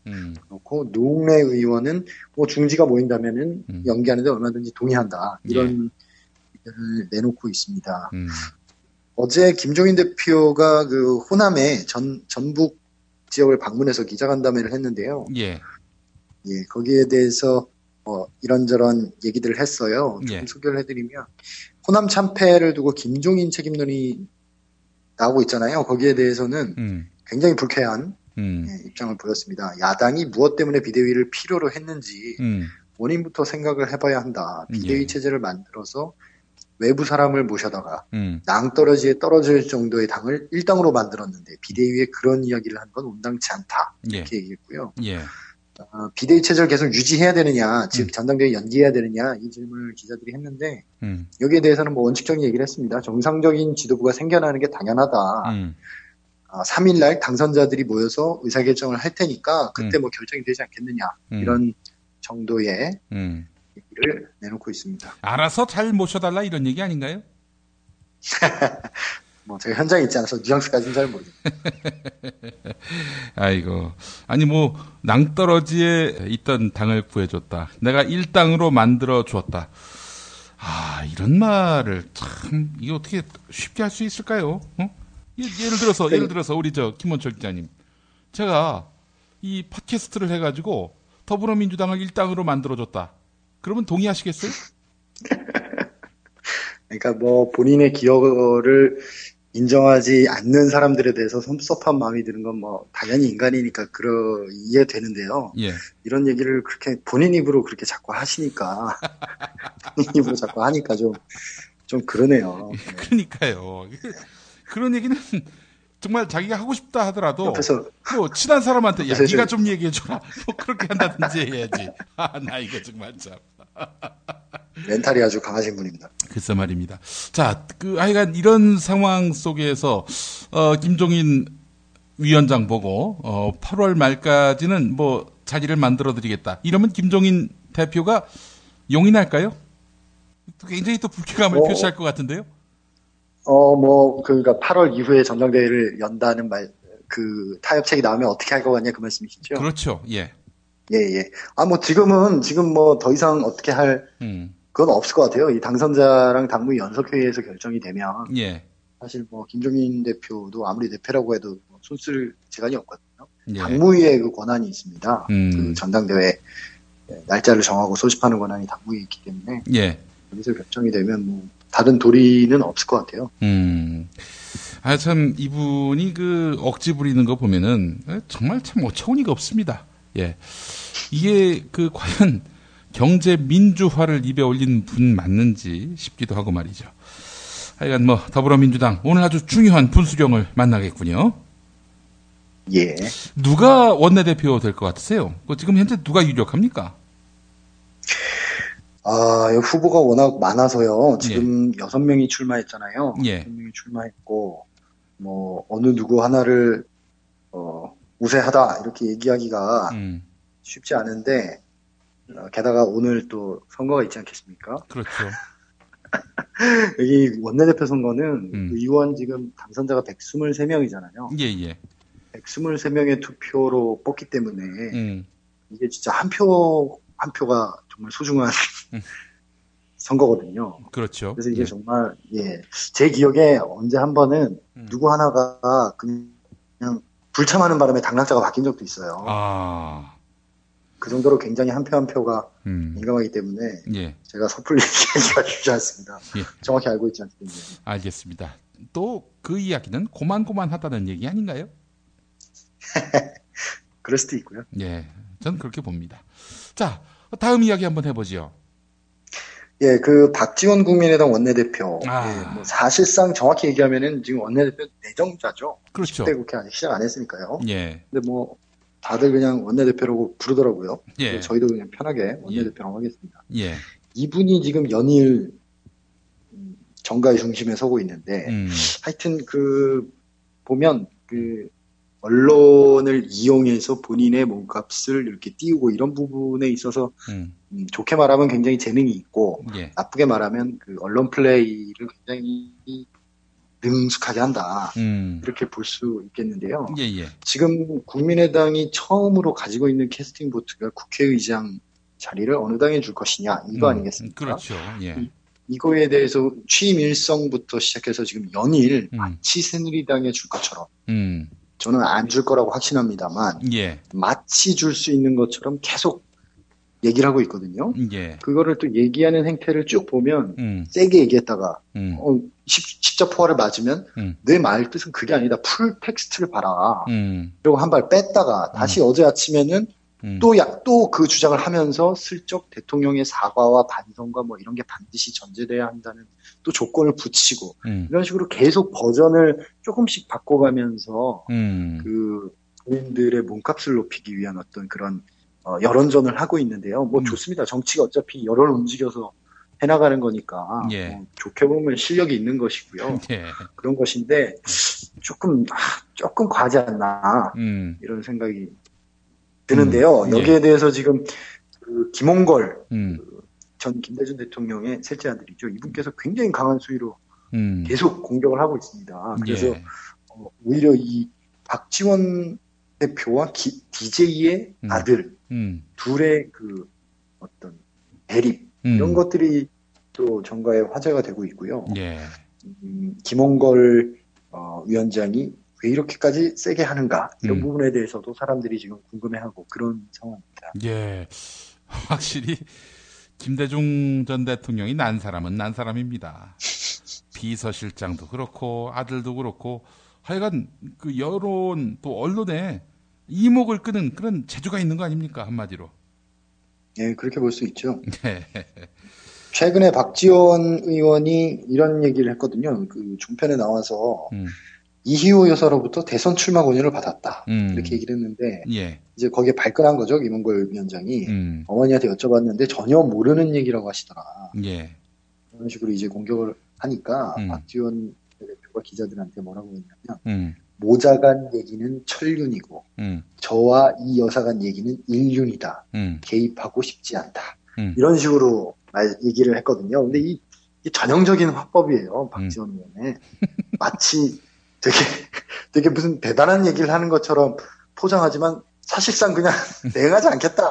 그렇고 노웅래 의원은 뭐 중지가 모인다면은 연기하는데 얼마든지 동의한다. 이런 의견을 내놓고 있습니다. 어제 김종인 대표가 그 호남의 전북 지역을 방문해서 기자간담회를 했는데요. 예. 예, 거기에 대해서 이런저런 얘기들을 했어요. 좀 소개를 해드리면 호남 참패를 두고 김종인 책임론이 나오고 있잖아요. 거기에 대해서는 굉장히 불쾌한 입장을 보였습니다. 야당이 무엇 때문에 비대위를 필요로 했는지 원인부터 생각을 해봐야 한다. 비대위 체제를 만들어서 외부 사람을 모셔다가 낭떠러지에 떨어질 정도의 당을 일당으로 만들었는데 비대위에 그런 이야기를 한 건 온당치 않다. 이렇게 얘기했고요. 비대위 체제를 계속 유지해야 되느냐, 즉 전당대회 연기해야 되느냐 이 질문을 기자들이 했는데 여기에 대해서는 뭐 원칙적인 얘기를 했습니다. 정상적인 지도부가 생겨나는 게 당연하다. 3일날 당선자들이 모여서 의사결정을 할 테니까 그때 뭐 결정이 되지 않겠느냐 이런 정도의 얘기를 내놓고 있습니다. 알아서 잘 모셔달라 이런 얘기 아닌가요? 뭐 제가 현장에 있지 않아서 뉘앙스까지는 잘 모르겠어요. 아이고, 아니 뭐 낭떠러지에 있던 당을 구해줬다. 내가 일당으로 만들어 주었다. 아, 이런 말을 참 이게 어떻게 쉽게 할 수 있을까요? 예를 들어서 우리 김원철 기자님, 제가 이 팟캐스트를 해가지고 더불어민주당을 일당으로 만들어줬다. 그러면 동의하시겠어요? 그러니까 뭐 본인의 기여를 인정하지 않는 사람들에 대해서 섭섭한 마음이 드는 건 뭐 당연히 인간이니까 이해되는데요. 예. 이런 얘기를 그렇게 본인 입으로 그렇게 자꾸 하시니까 본인 입으로 자꾸 하니까 좀 그러네요. 그러니까요. 그런 얘기는 정말 자기가 하고 싶다 하더라도 옆에서 뭐 친한 사람한테 야 네가 좀 얘기해줘라 뭐 그렇게 한다든지 해야지. 나 이거 정말 참 멘탈이 아주 강하신 분입니다. 글쎄 말입니다. 자, 하여간 이런 상황 속에서 김종인 위원장 보고 8월 말까지는 뭐 자리를 만들어드리겠다. 이러면 김종인 대표가 용인할까요? 굉장히 또 불쾌감을 표시할 것 같은데요. 그러니까 8월 이후에 전당대회를 연다는 타협책이 나오면 어떻게 할 것 같냐 그 말씀이시죠? 그렇죠. 예. 예. 지금 뭐 더 이상 어떻게 할 그건 없을 것 같아요. 이 당선자랑 당무위 연석회의에서 결정이 되면 사실 뭐 김종인 대표도 아무리 대표라고 해도 손쓸 재간이 없거든요. 당무위에 그 권한이 있습니다. 그 전당대회 날짜를 정하고 소집하는 권한이 당무위에 있기 때문에 여기서 결정이 되면 뭐 다른 도리는 없을 것 같아요. 참 이분이 억지 부리는 거 보면은 정말 참 어처구니가 없습니다. 예. 이게 과연 경제 민주화를 입에 올린 분 맞는지 싶기도 하고 말이죠. 하여간 뭐 더불어민주당 오늘 아주 중요한 분수령을 만나겠군요. 예. 누가 원내대표 될 것 같으세요? 지금 현재 누가 유력합니까? 후보가 워낙 많아서요. 지금 6명이 출마했잖아요. 6명이 출마했고 뭐 어느 누구 하나를 우세하다 이렇게 얘기하기가 쉽지 않은데 게다가 오늘 또 선거가 있지 않겠습니까? 그렇죠. 여기 원내대표 선거는 의원 지금 당선자가 123명이잖아요. 예. 123명의 투표로 뽑기 때문에 이게 진짜 한 표가 정말 소중한 선거거든요. 그렇죠. 그래서 이게 정말, 제 기억에 언제 한 번은 누구 하나가 그냥 불참하는 바람에 당락자가 바뀐 적도 있어요. 그 정도로 굉장히 한 표 한 표가 민감하기 때문에 제가 섣불리 얘기하기가 쉽지 않습니다. 정확히 알고 있지 않기 때문에. 알겠습니다. 또 그 이야기는 고만고만하다는 얘기 아닌가요? 그럴 수도 있고요. 전 그렇게 봅니다. 자, 다음 이야기 한번 해보죠. 그 박지원 국민의당 원내대표. 뭐 사실상 정확히 얘기하면은 지금 원내대표 내정자죠. 그렇죠. 10대 국회 아직 시작 안 했으니까요. 근데 뭐 다들 그냥 원내대표라고 부르더라고요. 저희도 그냥 편하게 원내대표라고 하겠습니다. 이분이 지금 연일 정가의 중심에 서고 있는데 하여튼 보면 언론을 이용해서 본인의 몸값을 이렇게 띄우고 이런 부분에 있어서 좋게 말하면 굉장히 재능이 있고 나쁘게 말하면 언론 플레이를 굉장히 능숙하게 한다. 이렇게 볼 수 있겠는데요. 지금 국민의당이 처음으로 가지고 있는 캐스팅 보트가 국회의장 자리를 어느 당에 줄 것이냐 이거 아니겠습니까? 그렇죠. 이거에 대해서 취임 일성부터 시작해서 지금 연일 마치 새누리당에 줄 것처럼 저는 안 줄 거라고 확신합니다만 마치 줄 수 있는 것처럼 계속 얘기를 하고 있거든요. 그거를 또 얘기하는 행태를 쭉 보면 세게 얘기했다가 십자포화를 맞으면 내 말 뜻은 그게 아니다. 풀 텍스트를 봐라. 그리고 한 발 뺐다가 다시 어제 아침에는 또 그 주장을 하면서 슬쩍 대통령의 사과와 반성과 뭐 이런 게 반드시 전제돼야 한다는 또 조건을 붙이고 이런 식으로 계속 버전을 조금씩 바꿔가면서 국민들의 몸값을 높이기 위한 어떤 그런 여론전을 하고 있는데요. 뭐 좋습니다. 정치가 어차피 여론을 움직여서 해나가는 거니까 뭐 좋게 보면 실력이 있는 것이고요. 그런 것인데 조금 과하지 않나 이런 생각이 드는데요. 여기에 대해서 지금 김홍걸 전 김대중 대통령의 셋째 아들이죠. 이분께서 굉장히 강한 수위로 계속 공격을 하고 있습니다. 그래서 오히려 이 박지원 대표와 DJ의 아들 둘의 어떤 대립 이런 것들이 또 정가의 화제가 되고 있고요. 김홍걸 위원장이 왜 이렇게까지 세게 하는가 이런 부분에 대해서도 사람들이 지금 궁금해하고 그런 상황입니다. 확실히 김대중 전 대통령이 난 사람은 난 사람입니다. 비서실장도 그렇고 아들도 그렇고 하여간 그 여론 또 언론에 이목을 끄는 그런 재주가 있는 거 아닙니까 한마디로? 그렇게 볼 수 있죠. 최근에 박지원 의원이 이런 얘기를 했거든요. 종편에 나와서 이희호 여사로부터 대선 출마 권유를 받았다. 이렇게 얘기를 했는데 이제 거기에 발끈한 거죠. 김홍걸 위원장이 어머니한테 여쭤봤는데 전혀 모르는 얘기라고 하시더라. 그런 식으로 이제 공격을 하니까 박지원 대표가 기자들한테 뭐라고 했냐면 모자 간 얘기는 천륜이고 저와 이 여사 간 얘기는 일륜이다. 개입하고 싶지 않다. 이런 식으로 얘기를 했거든요. 근데 이 전형적인 화법이에요. 박지원 의원의. 마치 되게 무슨 대단한 얘기를 하는 것처럼 포장하지만 사실상 그냥 대응하지 않겠다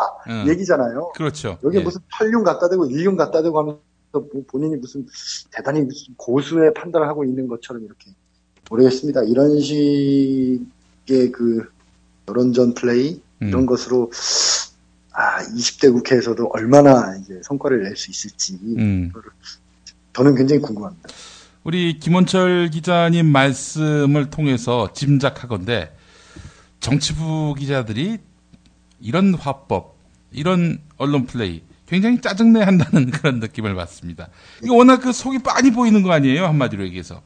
얘기잖아요. 그렇죠. 여기 무슨 천륜 갖다 대고 일륜 갖다 대고 하면서 본인이 무슨 대단히 무슨 고수의 판단을 하고 있는 것처럼 이렇게 모르겠습니다. 이런 식의 여론전 플레이 이런 것으로 20대 국회에서도 얼마나 이제 성과를 낼 수 있을지 저는 굉장히 궁금합니다. 우리 김원철 기자님 말씀을 통해서 짐작하건대 정치부 기자들이 이런 화법, 이런 언론 플레이 굉장히 짜증내 한다는 그런 느낌을 받습니다. 이거 워낙 속이 빤히 보이는 거 아니에요? 한마디로 얘기해서.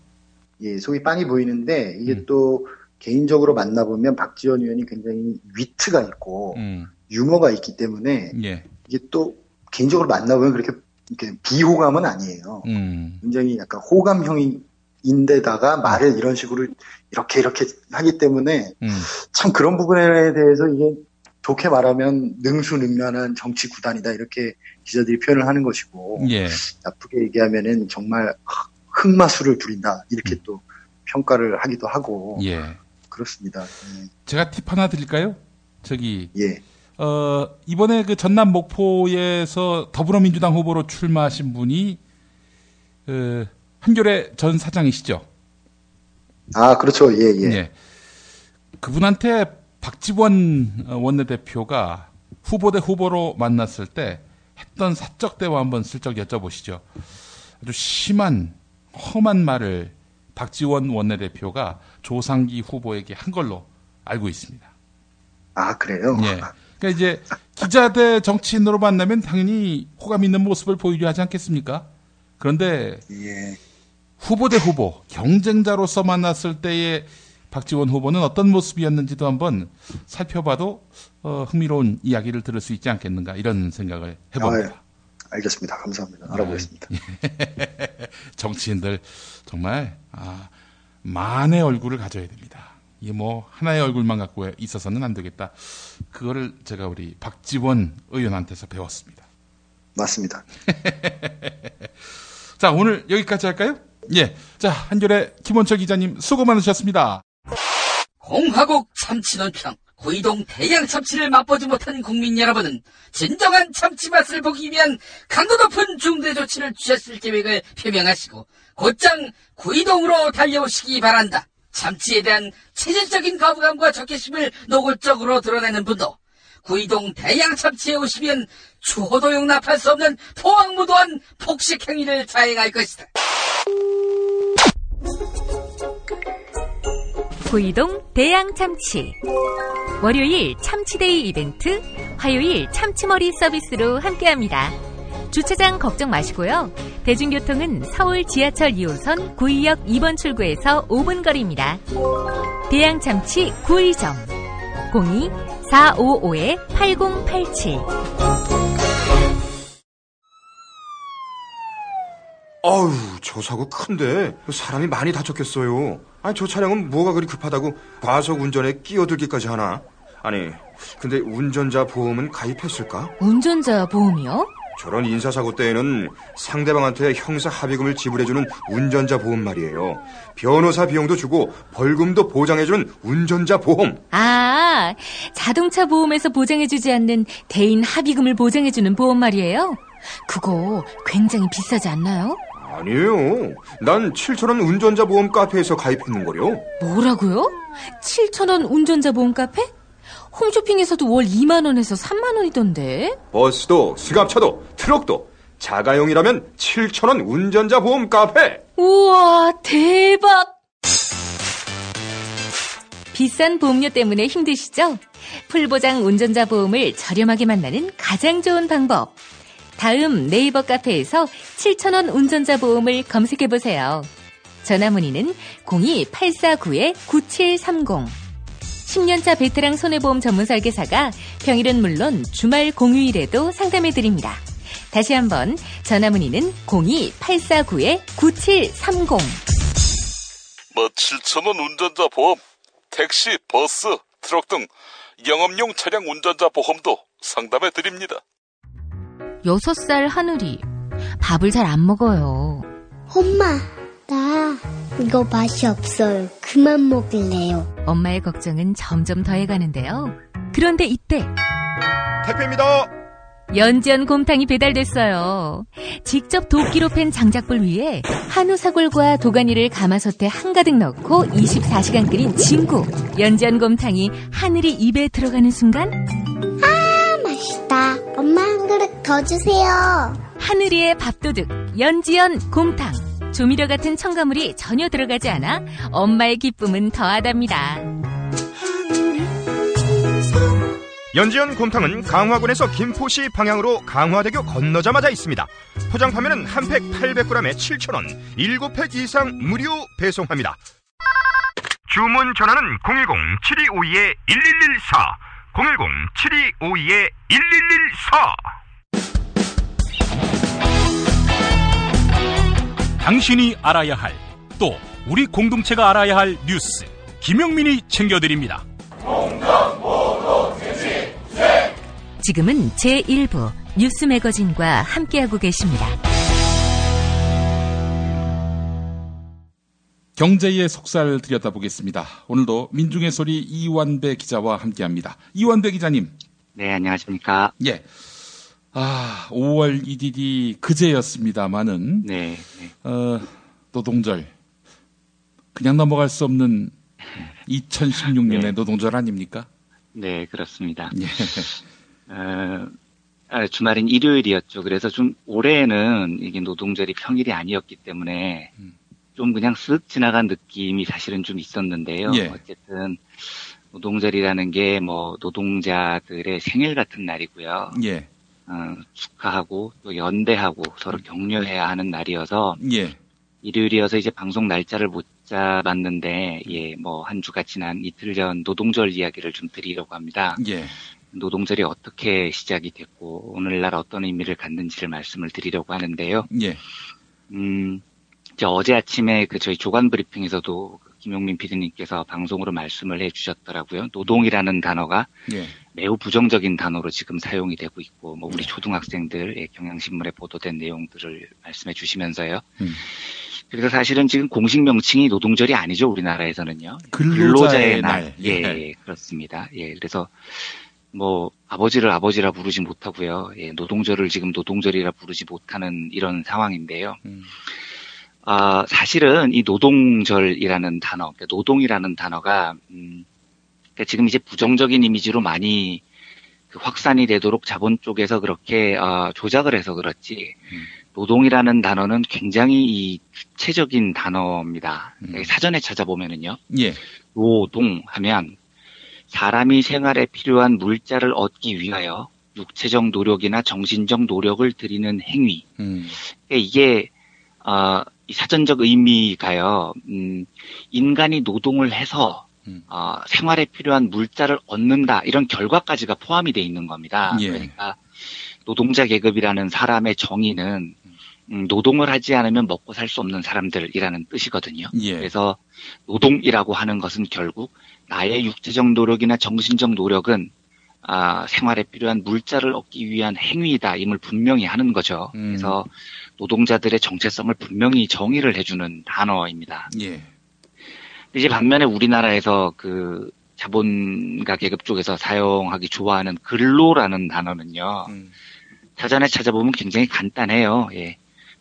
속이 빤히 보이는데 이게 또 개인적으로 만나보면 박지원 의원이 굉장히 위트가 있고 유머가 있기 때문에 이게 또 개인적으로 만나보면 그렇게 비호감은 아니에요. 굉장히 약간 호감형인데다가 말을 이런 식으로 이렇게 하기 때문에 참 그런 부분에 대해서 이게 좋게 말하면 능수능란한 정치 구단이다 이렇게 기자들이 표현을 하는 것이고 나쁘게 얘기하면은 정말 흑마술을 부린다 이렇게 또 평가를 하기도 하고 그렇습니다. 제가 팁 하나 드릴까요? 이번에 그 전남 목포에서 더불어민주당 후보로 출마하신 분이 한겨레 전 사장이시죠? 아, 그렇죠. 예. 예. 그분한테 박지원 원내대표가 후보 대 후보로 만났을 때 했던 사적 대화 한번 슬쩍 여쭤보시죠. 아주 심한 험한 말을 박지원 원내대표가 조상기 후보에게 한 걸로 알고 있습니다. 아, 그래요? 예. 그러니까 이제 기자 대 정치인으로 만나면 당연히 호감 있는 모습을 보이려 하지 않겠습니까? 그런데 후보 대 후보, 경쟁자로서 만났을 때의 박지원 후보는 어떤 모습이었는지도 한번 살펴봐도 흥미로운 이야기를 들을 수 있지 않겠는가 이런 생각을 해봅니다. 알겠습니다. 감사합니다. 알아보겠습니다. 정치인들 정말 만의 얼굴을 가져야 됩니다. 이게 뭐 하나의 얼굴만 갖고 있어서는 안 되겠다. 그거를 제가 우리 박지원 의원한테서 배웠습니다. 맞습니다. 자, 오늘 여기까지 할까요? 예. 자, 한겨레 김원철 기자님 수고 많으셨습니다. 공화국 참치논평 구이동 대양 참치를 맛보지 못한 국민 여러분은 진정한 참치 맛을 보기 위한 강도 높은 중대 조치를 취하실 계획을 표명하시고 곧장 구이동으로 달려오시기 바란다. 참치에 대한 체질적인 거부감과 적개심을 노골적으로 드러내는 분도 구이동 대양 참치에 오시면 추호도 용납할 수 없는 포악무도한 폭식 행위를 자행할 것이다. 구이동 대양 참치. 월요일 참치데이 이벤트, 화요일 참치머리 서비스로 함께합니다. 주차장 걱정 마시고요. 대중교통은 서울 지하철 2호선 구의역 2번 출구에서 5분 거리입니다. 대양 참치 구의점 02-455-8087. 아우, 저 사고 큰데 사람이 많이 다쳤겠어요. 아니, 저 차량은 뭐가 그리 급하다고 과속 운전에 끼어들기까지 하나? 아니, 근데 운전자 보험은 가입했을까? 운전자 보험이요? 저런 인사사고 때에는 상대방한테 형사 합의금을 지불해주는 운전자 보험 말이에요. 변호사 비용도 주고 벌금도 보장해주는 운전자 보험. 아, 자동차 보험에서 보장해주지 않는 대인 합의금을 보장해주는 보험 말이에요? 그거 굉장히 비싸지 않나요? 아니에요. 난 7,000원 운전자 보험 카페에서 가입했는걸요. 뭐라고요? 7,000원 운전자 보험 카페? 홈쇼핑에서도 월 2만원에서 3만원이던데. 버스도 승합차도 트럭도 자가용이라면 7,000원 운전자 보험 카페. 우와, 대박. 비싼 보험료 때문에 힘드시죠? 풀보장 운전자 보험을 저렴하게 만나는 가장 좋은 방법. 다음 네이버 카페에서 7,000원 운전자 보험을 검색해보세요. 전화문의는 02-849-9730. 10년차 베테랑 손해보험 전문 설계사가 평일은 물론 주말 공휴일에도 상담해드립니다. 다시 한번 전화문의는 02-849-9730. 뭐 7,000원 운전자 보험, 택시, 버스, 트럭 등 영업용 차량 운전자 보험도 상담해드립니다. 6살 하늘이 밥을 잘 안 먹어요. 엄마, 나 이거 맛이 없어요. 그만 먹을래요. 엄마의 걱정은 점점 더해가는데요. 그런데 이때 택배입니다. 연지연 곰탕이 배달됐어요. 직접 도끼로 팬 장작불 위에 한우 사골과 도가니를 가마솥에 한가득 넣고 24시간 끓인 진구. 연지연 곰탕이 하늘이 입에 들어가는 순간, 아, 맛있다. 엄마 한 그릇 더 주세요. 하늘이의 밥도둑 연지연 곰탕. 조미료 같은 첨가물이 전혀 들어가지 않아 엄마의 기쁨은 더하답니다. 연지연 곰탕은 강화군에서 김포시 방향으로 강화대교 건너자마자 있습니다. 포장 판매는 한 팩 800g에 7,000원, 7팩 이상 무료 배송합니다. 주문 전화는 010-7252-1114, 010-7252-1114. 당신이 알아야 할, 또 우리 공동체가 알아야 할 뉴스, 김용민이 챙겨드립니다. 지금은 제1부 뉴스 매거진과 함께하고 계십니다. 경제의 속살 들여다보겠습니다. 오늘도 민중의 소리 이완배 기자와 함께합니다. 이완배 기자님. 네, 안녕하십니까. 예. 5월 1일이 그제였습니다만은. 네. 노동절. 그냥 넘어갈 수 없는 2016년의 네. 노동절 아닙니까? 네, 그렇습니다. 예. 주말인 일요일이었죠. 그래서 좀 올해는 이게 노동절이 평일이 아니었기 때문에 좀 그냥 쓱 지나간 느낌이 사실은 좀 있었는데요. 예. 어쨌든 노동절이라는 게 뭐 노동자들의 생일 같은 날이고요. 예. 축하하고 또 연대하고 서로 격려해야 하는 날이어서 예. 일요일이어서 이제 방송 날짜를 못 잡았는데 뭐 한 주가 지난 이틀 전 노동절 이야기를 좀 드리려고 합니다. 예. 노동절이 어떻게 시작이 됐고 오늘날 어떤 의미를 갖는지를 말씀을 드리려고 하는데요. 예. 이제 어제 아침에 저희 조간 브리핑에서도 김용민 PD님께서 방송으로 말씀을 해주셨더라고요. 노동이라는 단어가 예. 매우 부정적인 단어로 지금 사용이 되고 있고, 뭐 우리 초등학생들 경향신문에 보도된 내용들을 말씀해 주시면서요. 그래서 사실은 지금 공식 명칭이 노동절이 아니죠, 우리나라에서는요. 근로자의 날. 예, 그렇습니다. 예, 그래서 뭐 아버지를 아버지라 부르지 못하고요. 예, 노동절을 지금 노동절이라 부르지 못하는 이런 상황인데요. 사실은 이 노동절이라는 단어, 그러니까 노동이라는 단어가 그러니까 지금 이제 부정적인 이미지로 많이 확산이 되도록 자본 쪽에서 그렇게 조작을 해서 그렇지 노동이라는 단어는 굉장히 이 주체적인 단어입니다. 사전에 찾아보면은요. 예. 노동하면 사람이 생활에 필요한 물자를 얻기 위하여 육체적 노력이나 정신적 노력을 들이는 행위. 그러니까 이게 이 사전적 의미가요. 인간이 노동을 해서 생활에 필요한 물자를 얻는다 이런 결과까지가 포함이 돼 있는 겁니다. 예. 그러니까 노동자 계급이라는 사람의 정의는 노동을 하지 않으면 먹고 살 수 없는 사람들이라는 뜻이거든요. 예. 그래서 노동이라고 하는 것은 결국 나의 육체적 노력이나 정신적 노력은 생활에 필요한 물자를 얻기 위한 행위이다 임을 분명히 하는 거죠. 그래서 노동자들의 정체성을 분명히 정의를 해주는 단어입니다. 예. 이제 반면에 우리나라에서 자본가 계급 쪽에서 사용하기 좋아하는 근로라는 단어는요. 사전에 찾아보면 굉장히 간단해요. 예.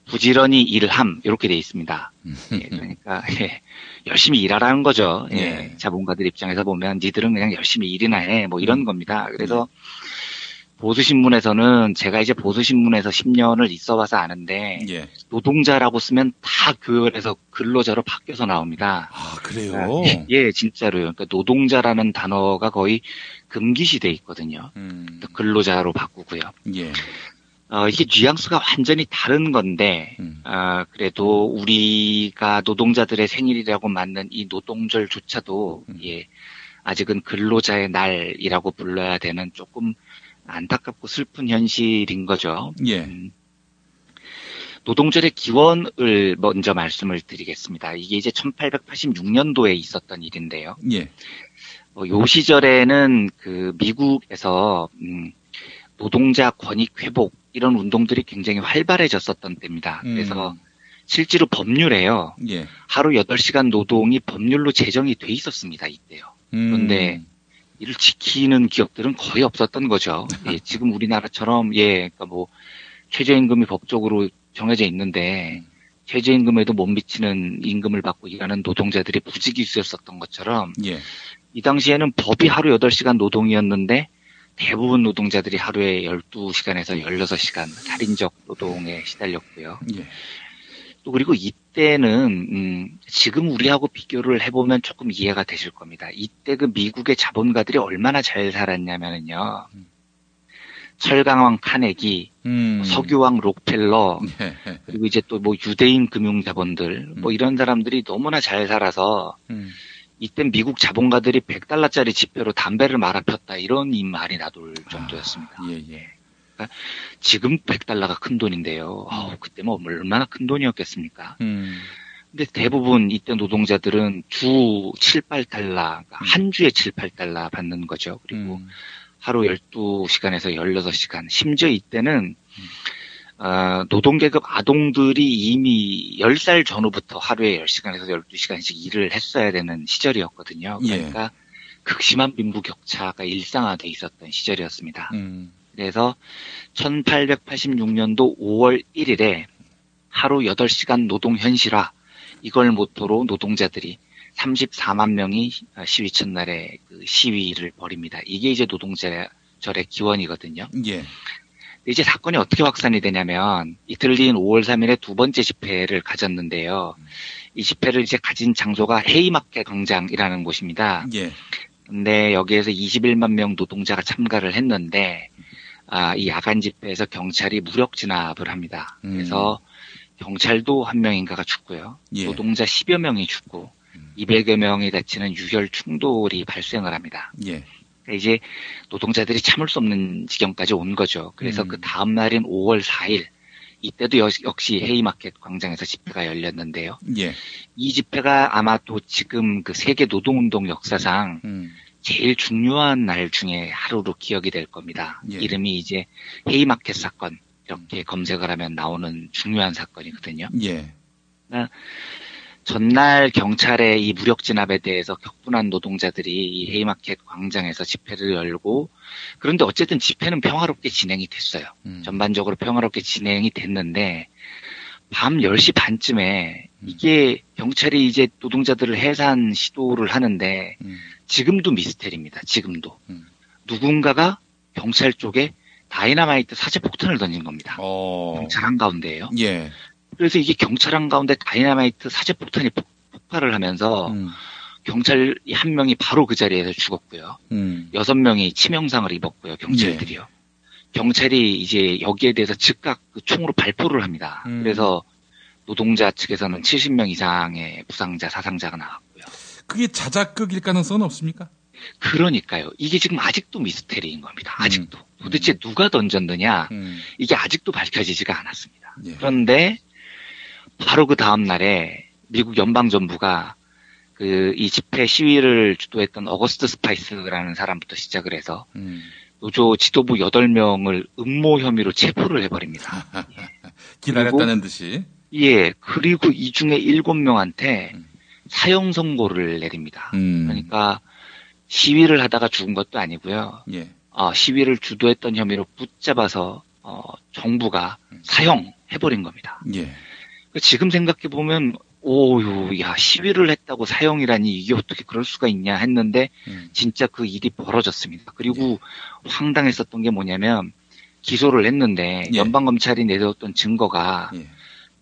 부지런히 일함 이렇게 돼 있습니다. 예, 그러니까 열심히 일하라는 거죠. 예. 자본가들 입장에서 보면 니들은 그냥 열심히 일이나 해 뭐 이런 겁니다. 그래서 보수신문에서는 제가 이제 보수신문에서 10년을 있어봐서 아는데 노동자라고 쓰면 다 그래서 근로자로 바뀌어서 나옵니다. 그래요? 예, 진짜로요. 그러니까 노동자라는 단어가 거의 금기시 돼 있거든요. 근로자로 바꾸고요. 예. 이게 뉘앙스가 완전히 다른 건데, 그래도 우리가 노동자들의 생일이라고 맞는 이 노동절조차도, 아직은 근로자의 날이라고 불러야 되는 조금 안타깝고 슬픈 현실인 거죠. 예. 노동절의 기원을 먼저 말씀을 드리겠습니다. 이게 이제 1886년도에 있었던 일인데요. 예. 요 시절에는 미국에서, 노동자 권익 회복 이런 운동들이 굉장히 활발해졌었던 때입니다. 그래서 실제로 법률에요. 예. 하루 8시간 노동이 법률로 제정이 돼 있었습니다. 이때요. 그런데 이를 지키는 기업들은 거의 없었던 거죠. 예, 지금 우리나라처럼 그러니까 뭐 최저임금이 법적으로 정해져 있는데 최저임금에도 못 미치는 임금을 받고 일하는 노동자들이 부지기수였었던 것처럼 이 당시에는 법이 하루 8시간 노동이었는데 대부분 노동자들이 하루에 12시간에서 16시간 살인적 노동에 시달렸고요. 또 그리고 이때는 지금 우리하고 비교를 해보면 조금 이해가 되실 겁니다. 이때 미국의 자본가들이 얼마나 잘 살았냐면요. 철강왕 카네기, 석유왕 록펠러, 그리고 이제 또 뭐 유대인 금융자본들, 뭐 이런 사람들이 너무나 잘 살아서 이땐 미국 자본가들이 $100짜리 지폐로 담배를 말아 폈다 이런 말이 나돌 정도였습니다. 그러니까 지금 $100가 큰 돈인데요. 그때 뭐 얼마나 큰 돈이었겠습니까? 근데 대부분 이때 노동자들은 주 7, 8달러, 그러니까 한 주에 7, 8달러 받는 거죠. 그리고 하루 12시간에서 16시간. 심지어 이때는 노동계급 아동들이 이미 10살 전후부터 하루에 10시간에서 12시간씩 일을 했어야 되는 시절이었거든요. 그러니까 극심한 빈부격차가 일상화돼 있었던 시절이었습니다. 그래서 1886년도 5월 1일에 하루 8시간 노동 현실화, 이걸 모토로 노동자들이 34만 명이 시위 첫날에 그 시위를 벌입니다. 이게 이제 노동절의 기원이거든요. 예. 이제 사건이 어떻게 확산이 되냐면 이틀 뒤인 5월 3일에 두 번째 집회를 가졌는데요. 이 집회를 이제 가진 장소가 헤이마켓 광장이라는 곳입니다. 예. 근데 여기에서 21만 명 노동자가 참가를 했는데 이 야간 집회에서 경찰이 무력 진압을 합니다. 그래서 경찰도 한 명인가가 죽고요. 예. 노동자 10여 명이 죽고 200여 명이 다치는 유혈 충돌이 발생을 합니다. 예. 그러니까 이제 노동자들이 참을 수 없는 지경까지 온 거죠. 그래서 그 다음 날인 5월 4일 이때도 역시 헤이마켓 광장에서 집회가 열렸는데요. 예. 이 집회가 아마도 지금 그 세계 노동운동 역사상 제일 중요한 날 중에 하루로 기억이 될 겁니다. 예. 이름이 이제 헤이마켓 사건, 이렇게 검색을 하면 나오는 중요한 사건이거든요. 예. 전날 경찰의 이 무력 진압에 대해서 격분한 노동자들이 이 헤이마켓 광장에서 집회를 열고, 그런데 어쨌든 집회는 평화롭게 진행이 됐어요. 전반적으로 평화롭게 진행이 됐는데 밤 10시 반쯤에 이게 경찰이 이제 노동자들을 해산 시도를 하는데 지금도 미스테리입니다. 지금도. 누군가가 경찰 쪽에 다이너마이트 사제폭탄을 던진 겁니다. 경찰 한가운데에요. 예. 그래서 이게 경찰 한가운데 다이너마이트 사제폭탄이 폭발을 하면서 경찰 한 명이 바로 그 자리에서 죽었고요. 6명이 치명상을 입었고요. 경찰들이요. 예. 경찰이 이제 여기에 대해서 즉각 그 총으로 발포를 합니다. 그래서 노동자 측에서는 70명 이상의 부상자, 사상자가 나왔고요. 그게 자작극일 가능성은 없습니까? 그러니까요. 이게 지금 아직도 미스테리인 겁니다. 아직도. 도대체 누가 던졌느냐, 이게 아직도 밝혀지지가 않았습니다. 예. 그런데 바로 그 다음 날에 미국 연방정부가 이 집회 시위를 주도했던 어거스트 스파이스라는 사람부터 시작을 해서 노조 지도부 8명을 음모 혐의로 체포를 해버립니다. 기다렸다는 듯이. 예. 그리고 이 중에 7명한테 사형 선고를 내립니다. 그러니까 시위를 하다가 죽은 것도 아니고요. 예. 시위를 주도했던 혐의로 붙잡아서 정부가 사형해버린 겁니다. 예. 지금 생각해보면 야, 시위를 했다고 사형이라니 이게 어떻게 그럴 수가 있냐 했는데 진짜 그 일이 벌어졌습니다. 그리고 황당했었던 게 뭐냐면 기소를 했는데 연방검찰이 내세웠던 증거가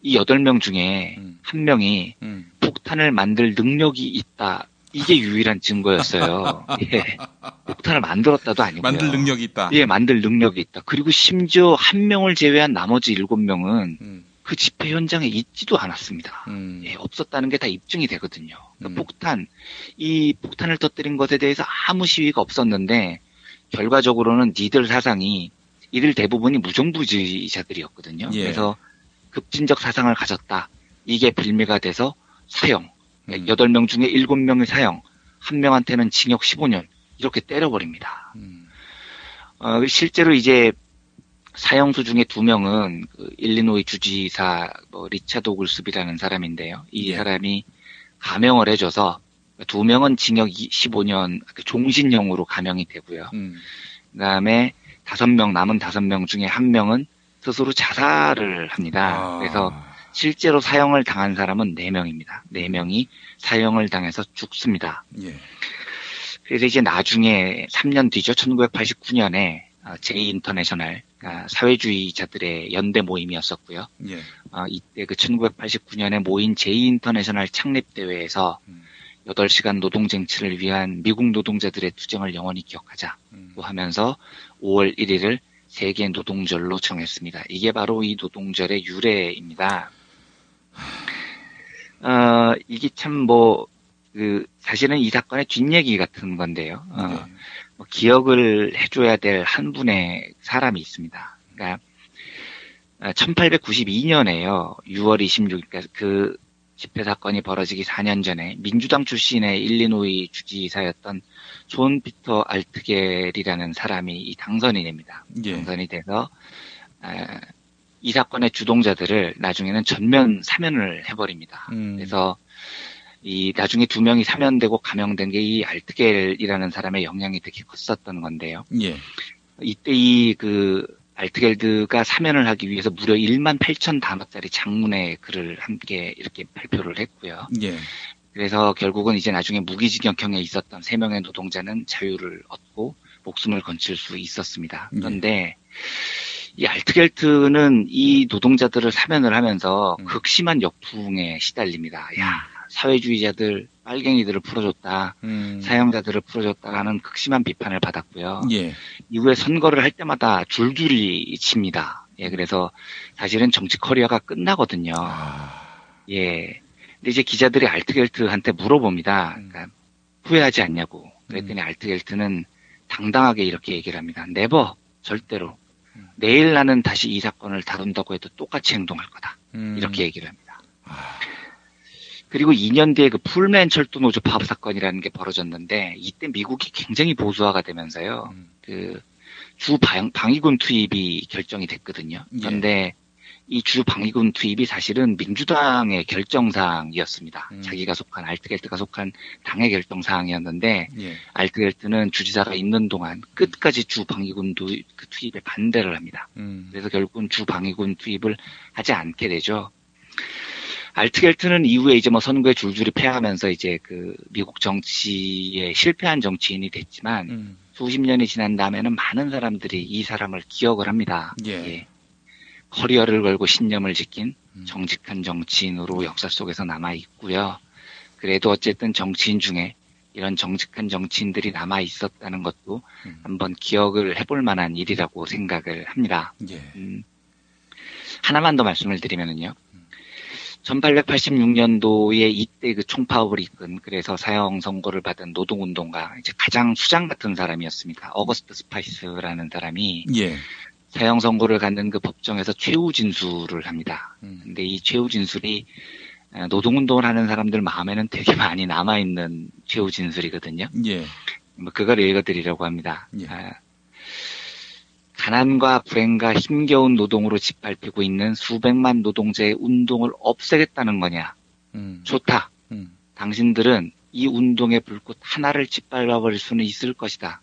이 8명 중에 한 명이 폭탄을 만들 능력이 있다. 이게 유일한 증거였어요. 예. 폭탄을 만들었다도 아니고요. 만들 능력이 있다. 예, 만들 능력이 있다. 그리고 심지어 한 명을 제외한 나머지 7명은 그 집회 현장에 있지도 않았습니다. 예, 없었다는 게 다 입증이 되거든요. 그러니까 이 폭탄을 터뜨린 것에 대해서 아무 시위가 없었는데 결과적으로는 니들 사상이 이들 대부분이 무정부주의자들이었거든요. 예. 그래서 급진적 사상을 가졌다. 이게 빌미가 돼서 사형. 8명 중에 7명의 사형, 1명한테는 징역 15년 이렇게 때려버립니다. 실제로 이제 사형수 중에 2명은 그 일리노이 주지사 리차드 오글스비라는 사람인데요. 이 사람이 감형을 해줘서 2명은 징역 15년 종신형으로 감형이 되고요. 그다음에 남은 5명 중에 1명은 스스로 자살을 합니다. 그래서 실제로 사형을 당한 사람은 4명입니다. 4명이 사형을 당해서 죽습니다. 예. 그래서 이제 나중에 3년 뒤죠. 1989년에 제2인터내셔널, 사회주의자들의 연대 모임이었었고요. 예. 이때 그 1989년에 모인 제2인터내셔널 창립대회에서 8시간 노동쟁취를 위한 미국 노동자들의 투쟁을 영원히 기억하자고 하면서 5월 1일을 세계 노동절로 정했습니다. 이게 바로 이 노동절의 유래입니다. 이게 참 사실은 이 사건의 뒷얘기 같은 건데요. 기억을 해줘야 될 한 분의 사람이 있습니다. 그러니까 1892년에요. 6월 26일, 그러니까 그 집회 사건이 벌어지기 4년 전에 민주당 출신의 일리노이 주지사였던 존 피터 알트겔이라는 사람이 당선이 됩니다. 예. 당선이 돼서 이 사건의 주동자들을 나중에는 전면 사면을 해버립니다. 그래서 이 나중에 2명이 사면되고 감형된 게 이 알트겔이라는 사람의 영향이 되게 컸었던 건데요. 예. 이때 알트겔드가 사면을 하기 위해서 무려 18,000단어짜리 장문의 글을 함께 이렇게 발표를 했고요. 예. 그래서 결국은 이제 나중에 무기징역형에 있었던 3명의 노동자는 자유를 얻고 목숨을 건칠 수 있었습니다. 그런데 이 알트겔트는 이 노동자들을 사면을 하면서 극심한 역풍에 시달립니다. 야, 사회주의자들, 빨갱이들을 풀어줬다, 사형자들을 풀어줬다라는 극심한 비판을 받았고요. 예. 이후에 선거를 할 때마다 줄줄이 칩니다. 예, 그래서 사실은 정치 커리어가 끝나거든요. 예. 근데 이제 기자들이 알트겔트한테 물어봅니다. 그러니까 후회하지 않냐고. 그랬더니 알트겔트는 당당하게 이렇게 얘기를 합니다. 네버, 절대로. 내일 나는 다시 이 사건을 다룬다고 해도 똑같이 행동할 거다. 이렇게 얘기를 합니다. 그리고 2년 뒤에 그 풀맨 철도 노조 파업 사건이라는 게 벌어졌는데 이때 미국이 굉장히 보수화가 되면서요. 그 주 방위군 투입이 결정이 됐거든요. 그런데 이 주 방위군 투입이 사실은 민주당의 결정사항이었습니다. 자기가 속한 알트겔트가 속한 당의 결정사항이었는데 알트겔트는 주지사가 있는 동안 끝까지 주 방위군 투입에 반대를 합니다. 그래서 결국은 주 방위군 투입을 하지 않게 되죠. 알트겔트는 이후에 이제 뭐 선거에 줄줄이 패하면서 이제 그 미국 정치에 실패한 정치인이 됐지만 수십 년이 지난 다음에는 많은 사람들이 이 사람을 기억을 합니다. 예. 커리어를 걸고 신념을 지킨 정직한 정치인으로 역사 속에서 남아 있고요. 그래도 어쨌든 정치인 중에 이런 정직한 정치인들이 남아 있었다는 것도 한번 기억을 해볼 만한 일이라고 생각을 합니다. 하나만 더 말씀을 드리면은요. 1886년도에 이때 그 총파업을 이끈 그래서 사형 선고를 받은 노동운동가 이제 가장 수장 같은 사람이었습니다. 어거스트 스파이스라는 사람이 사형 선고를 갖는 그 법정에서 최후 진술을 합니다. 근데 이 최후 진술이 노동운동을 하는 사람들 마음에는 되게 많이 남아있는 최후 진술이거든요. 뭐 그걸 읽어드리려고 합니다. 가난과 불행과 힘겨운 노동으로 짓밟히고 있는 수백만 노동자의 운동을 없애겠다는 거냐? 좋다. 당신들은 이 운동의 불꽃 하나를 짓밟아버릴 수는 있을 것이다.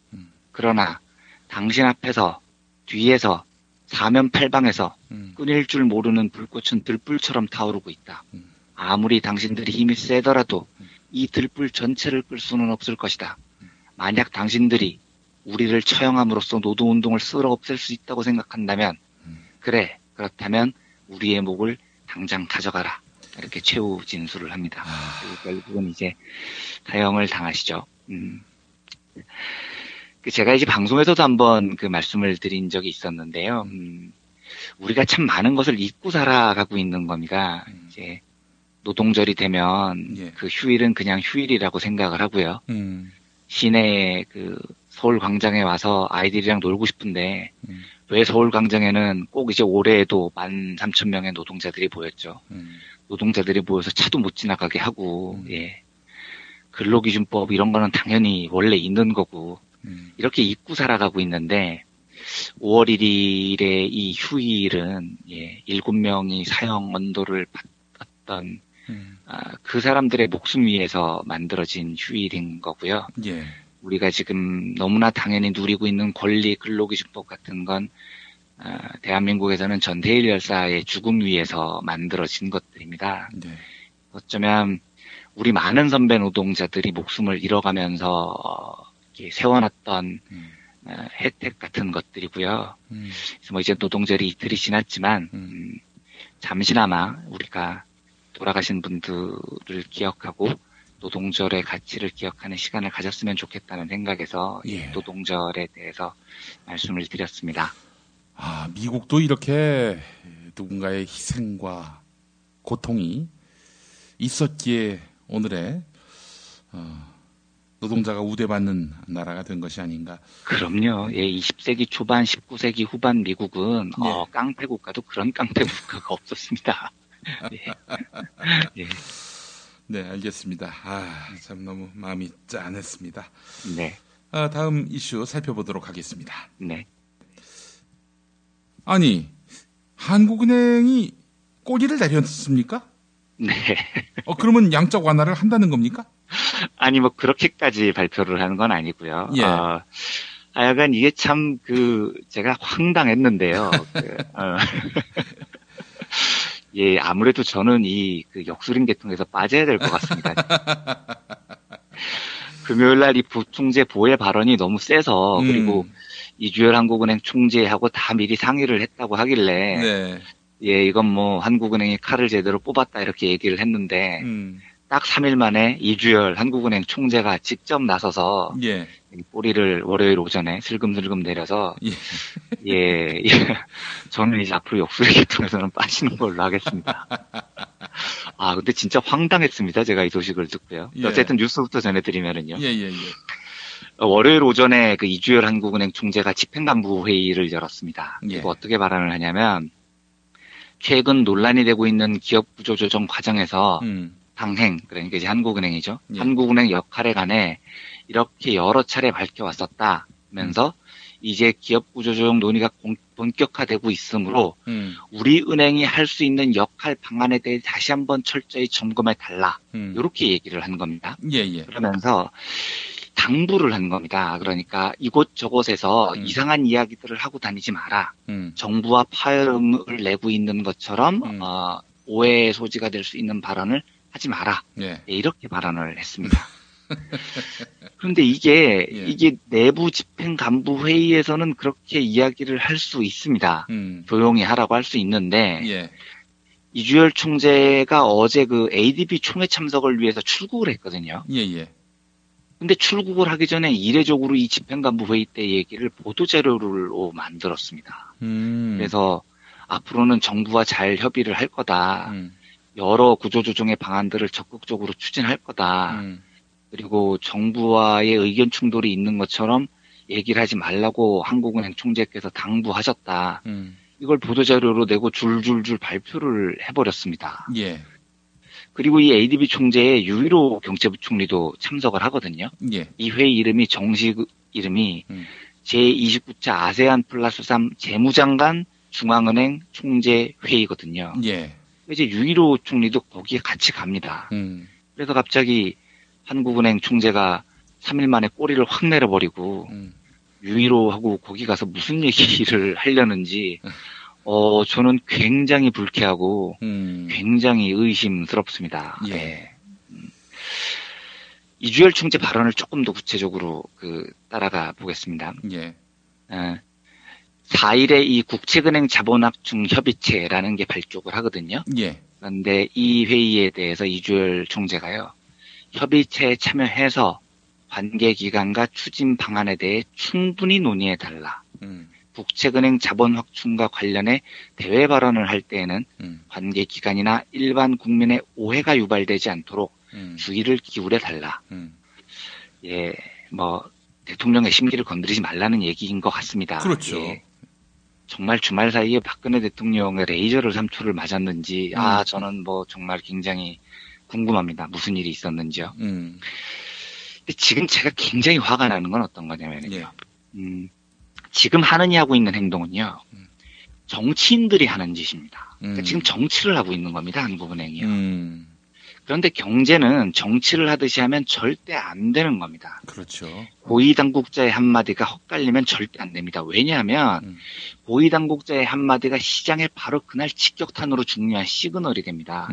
그러나 당신 앞에서 뒤에서 사면팔방에서 끊일 줄 모르는 불꽃은 들불처럼 타오르고 있다. 아무리 당신들이 힘이 세더라도 이 들불 전체를 끌 수는 없을 것이다. 만약 당신들이 우리를 처형함으로써 노동운동을 쓸어 없앨 수 있다고 생각한다면 그래, 그렇다면 우리의 목을 당장 가져가라. 이렇게 최후 진술을 합니다. 그리고 결국은 이제 사형을 당하시죠. 제가 이제 방송에서도 한번 그 말씀을 드린 적이 있었는데요. 우리가 참 많은 것을 잊고 살아가고 있는 겁니다. 이제 노동절이 되면 그 휴일은 그냥 휴일이라고 생각을 하고요. 시내에 그 서울 광장에 와서 아이들이랑 놀고 싶은데 왜 서울 광장에는 꼭 이제 올해에도 13,000명의 노동자들이 모였죠. 노동자들이 모여서 차도 못 지나가게 하고 근로기준법 이런 거는 당연히 원래 있는 거고 이렇게 잊고 살아가고 있는데 5월 1일에 이 휴일은 7명이 사형 언도를 받았던 그 사람들의 목숨 위에서 만들어진 휴일인 거고요. 우리가 지금 너무나 당연히 누리고 있는 권리 근로기준법 같은 건 대한민국에서는 전대일 열사의 죽음 위에서 만들어진 것들입니다. 어쩌면 우리 많은 선배 노동자들이 목숨을 잃어가면서 세워놨던 혜택 같은 것들이고요. 그래서 뭐 이제 노동절이 이틀이 지났지만 잠시나마 우리가 돌아가신 분들을 기억하고 노동절의 가치를 기억하는 시간을 가졌으면 좋겠다는 생각에서 노동절에 대해서 말씀을 드렸습니다. 미국도 이렇게 누군가의 희생과 고통이 있었기에 오늘의 노동자가 우대받는 나라가 된 것이 아닌가. 그럼요. 20세기 초반, 19세기 후반 미국은 깡패 국가도 그런 깡패 국가가 없었습니다. 네, 알겠습니다. 참 너무 마음이 짠했습니다. 네. 다음 이슈 살펴보도록 하겠습니다. 네. 아니, 한국은행이 꼬리를 내렸습니까? 네. 그러면 양적 완화를 한다는 겁니까? 아니, 뭐, 그렇게까지 발표를 하는 건 아니고요. 예. 하여간 이게 참, 제가 황당했는데요. 예, 아무래도 저는 역술인 계통에서 빠져야 될 것 같습니다. 금요일 날 이 부총재 보혜 발언이 너무 세서, 그리고 이주열 한국은행 총재하고 다 미리 상의를 했다고 하길래, 네. 예, 이건 뭐, 한국은행이 칼을 제대로 뽑았다 이렇게 얘기를 했는데, 딱 3일 만에 이주열 한국은행 총재가 직접 나서서, 예. 꼬리를 월요일 오전에 슬금슬금 내려서, 예, 저는 이제 앞으로 역술의 계통에서는 빠지는 걸로 하겠습니다. 근데 진짜 황당했습니다. 제가 이 소식을 듣고요. 예. 어쨌든 뉴스부터 전해드리면은요. 예. 월요일 오전에 이주열 한국은행 총재가 집행간부 회의를 열었습니다. 예. 그리고 어떻게 발언을 하냐면, 최근 논란이 되고 있는 기업 구조 조정 과정에서 당행, 그러니까 이제 한국은행이죠. 예. 한국은행 역할에 관해 이렇게 여러 차례 밝혀왔었다면서 이제 기업 구조 조정 논의가 본격화되고 있으므로 우리 은행이 할 수 있는 역할 방안에 대해 다시 한번 철저히 점검해 달라. 이렇게 얘기를 한 겁니다. 예. 그러면서 당부를 한 겁니다. 그러니까 이곳저곳에서 이상한 이야기들을 하고 다니지 마라. 정부와 파열음을 내고 있는 것처럼 오해의 소지가 될 수 있는 발언을 하지 마라. 예. 이렇게 발언을 했습니다. 그런데 이게 내부 집행 간부 회의에서는 그렇게 이야기를 할 수 있습니다. 조용히 하라고 할 수 있는데 예. 이주열 총재가 어제 ADB 총회 참석을 위해서 출국을 했거든요. 예. 근데 출국을 하기 전에 이례적으로 이 집행간부 회의 때 얘기를 보도자료로 만들었습니다. 그래서 앞으로는 정부와 잘 협의를 할 거다. 여러 구조조정의 방안들을 적극적으로 추진할 거다. 그리고 정부와의 의견 충돌이 있는 것처럼 얘기를 하지 말라고 한국은행 총재께서 당부하셨다. 이걸 보도자료로 내고 줄줄줄 발표를 해버렸습니다. 예. 그리고 이 ADB 총재의 유일호 경제부총리도 참석을 하거든요. 예. 이 회의 이름이 정식 이름이 제29차 아세안 플러스 3 재무장관 중앙은행 총재 회의거든요. 예. 이제 유일호 총리도 거기에 같이 갑니다. 그래서 갑자기 한국은행 총재가 3일 만에 꼬리를 확 내려버리고 유일호하고 거기 가서 무슨 얘기를 하려는지 저는 굉장히 불쾌하고 굉장히 의심스럽습니다. 예. 네. 이주열 총재 발언을 조금 더 구체적으로 따라가 보겠습니다. 예. 4일에 이 국책은행 자본확충 협의체라는 게 발족을 하거든요. 예. 그런데 이 회의에 대해서 이주열 총재가요. 협의체에 참여해서 관계기관과 추진 방안에 대해 충분히 논의해달라. 국책은행 자본 확충과 관련해 대외 발언을 할 때에는 관계기관이나 일반 국민의 오해가 유발되지 않도록 주의를 기울여달라. 예, 뭐 대통령의 심기를 건드리지 말라는 얘기인 것 같습니다. 그렇죠. 예. 정말 주말 사이에 박근혜 대통령의 레이저를 3초를 맞았는지 저는 뭐 정말 굉장히 궁금합니다. 무슨 일이 있었는지요. 근데 지금 제가 굉장히 화가 나는 건 어떤 거냐면요. 예. 지금 하고 있는 행동은요. 정치인들이 하는 짓입니다. 그러니까 지금 정치를 하고 있는 겁니다. 한국은행이요. 그런데 경제는 정치를 하듯이 하면 절대 안 되는 겁니다. 그렇죠. 고위당국자의 한마디가 헛갈리면 절대 안 됩니다. 왜냐하면 고위당국자의 한마디가 시장에 바로 그날 직격탄으로 중요한 시그널이 됩니다.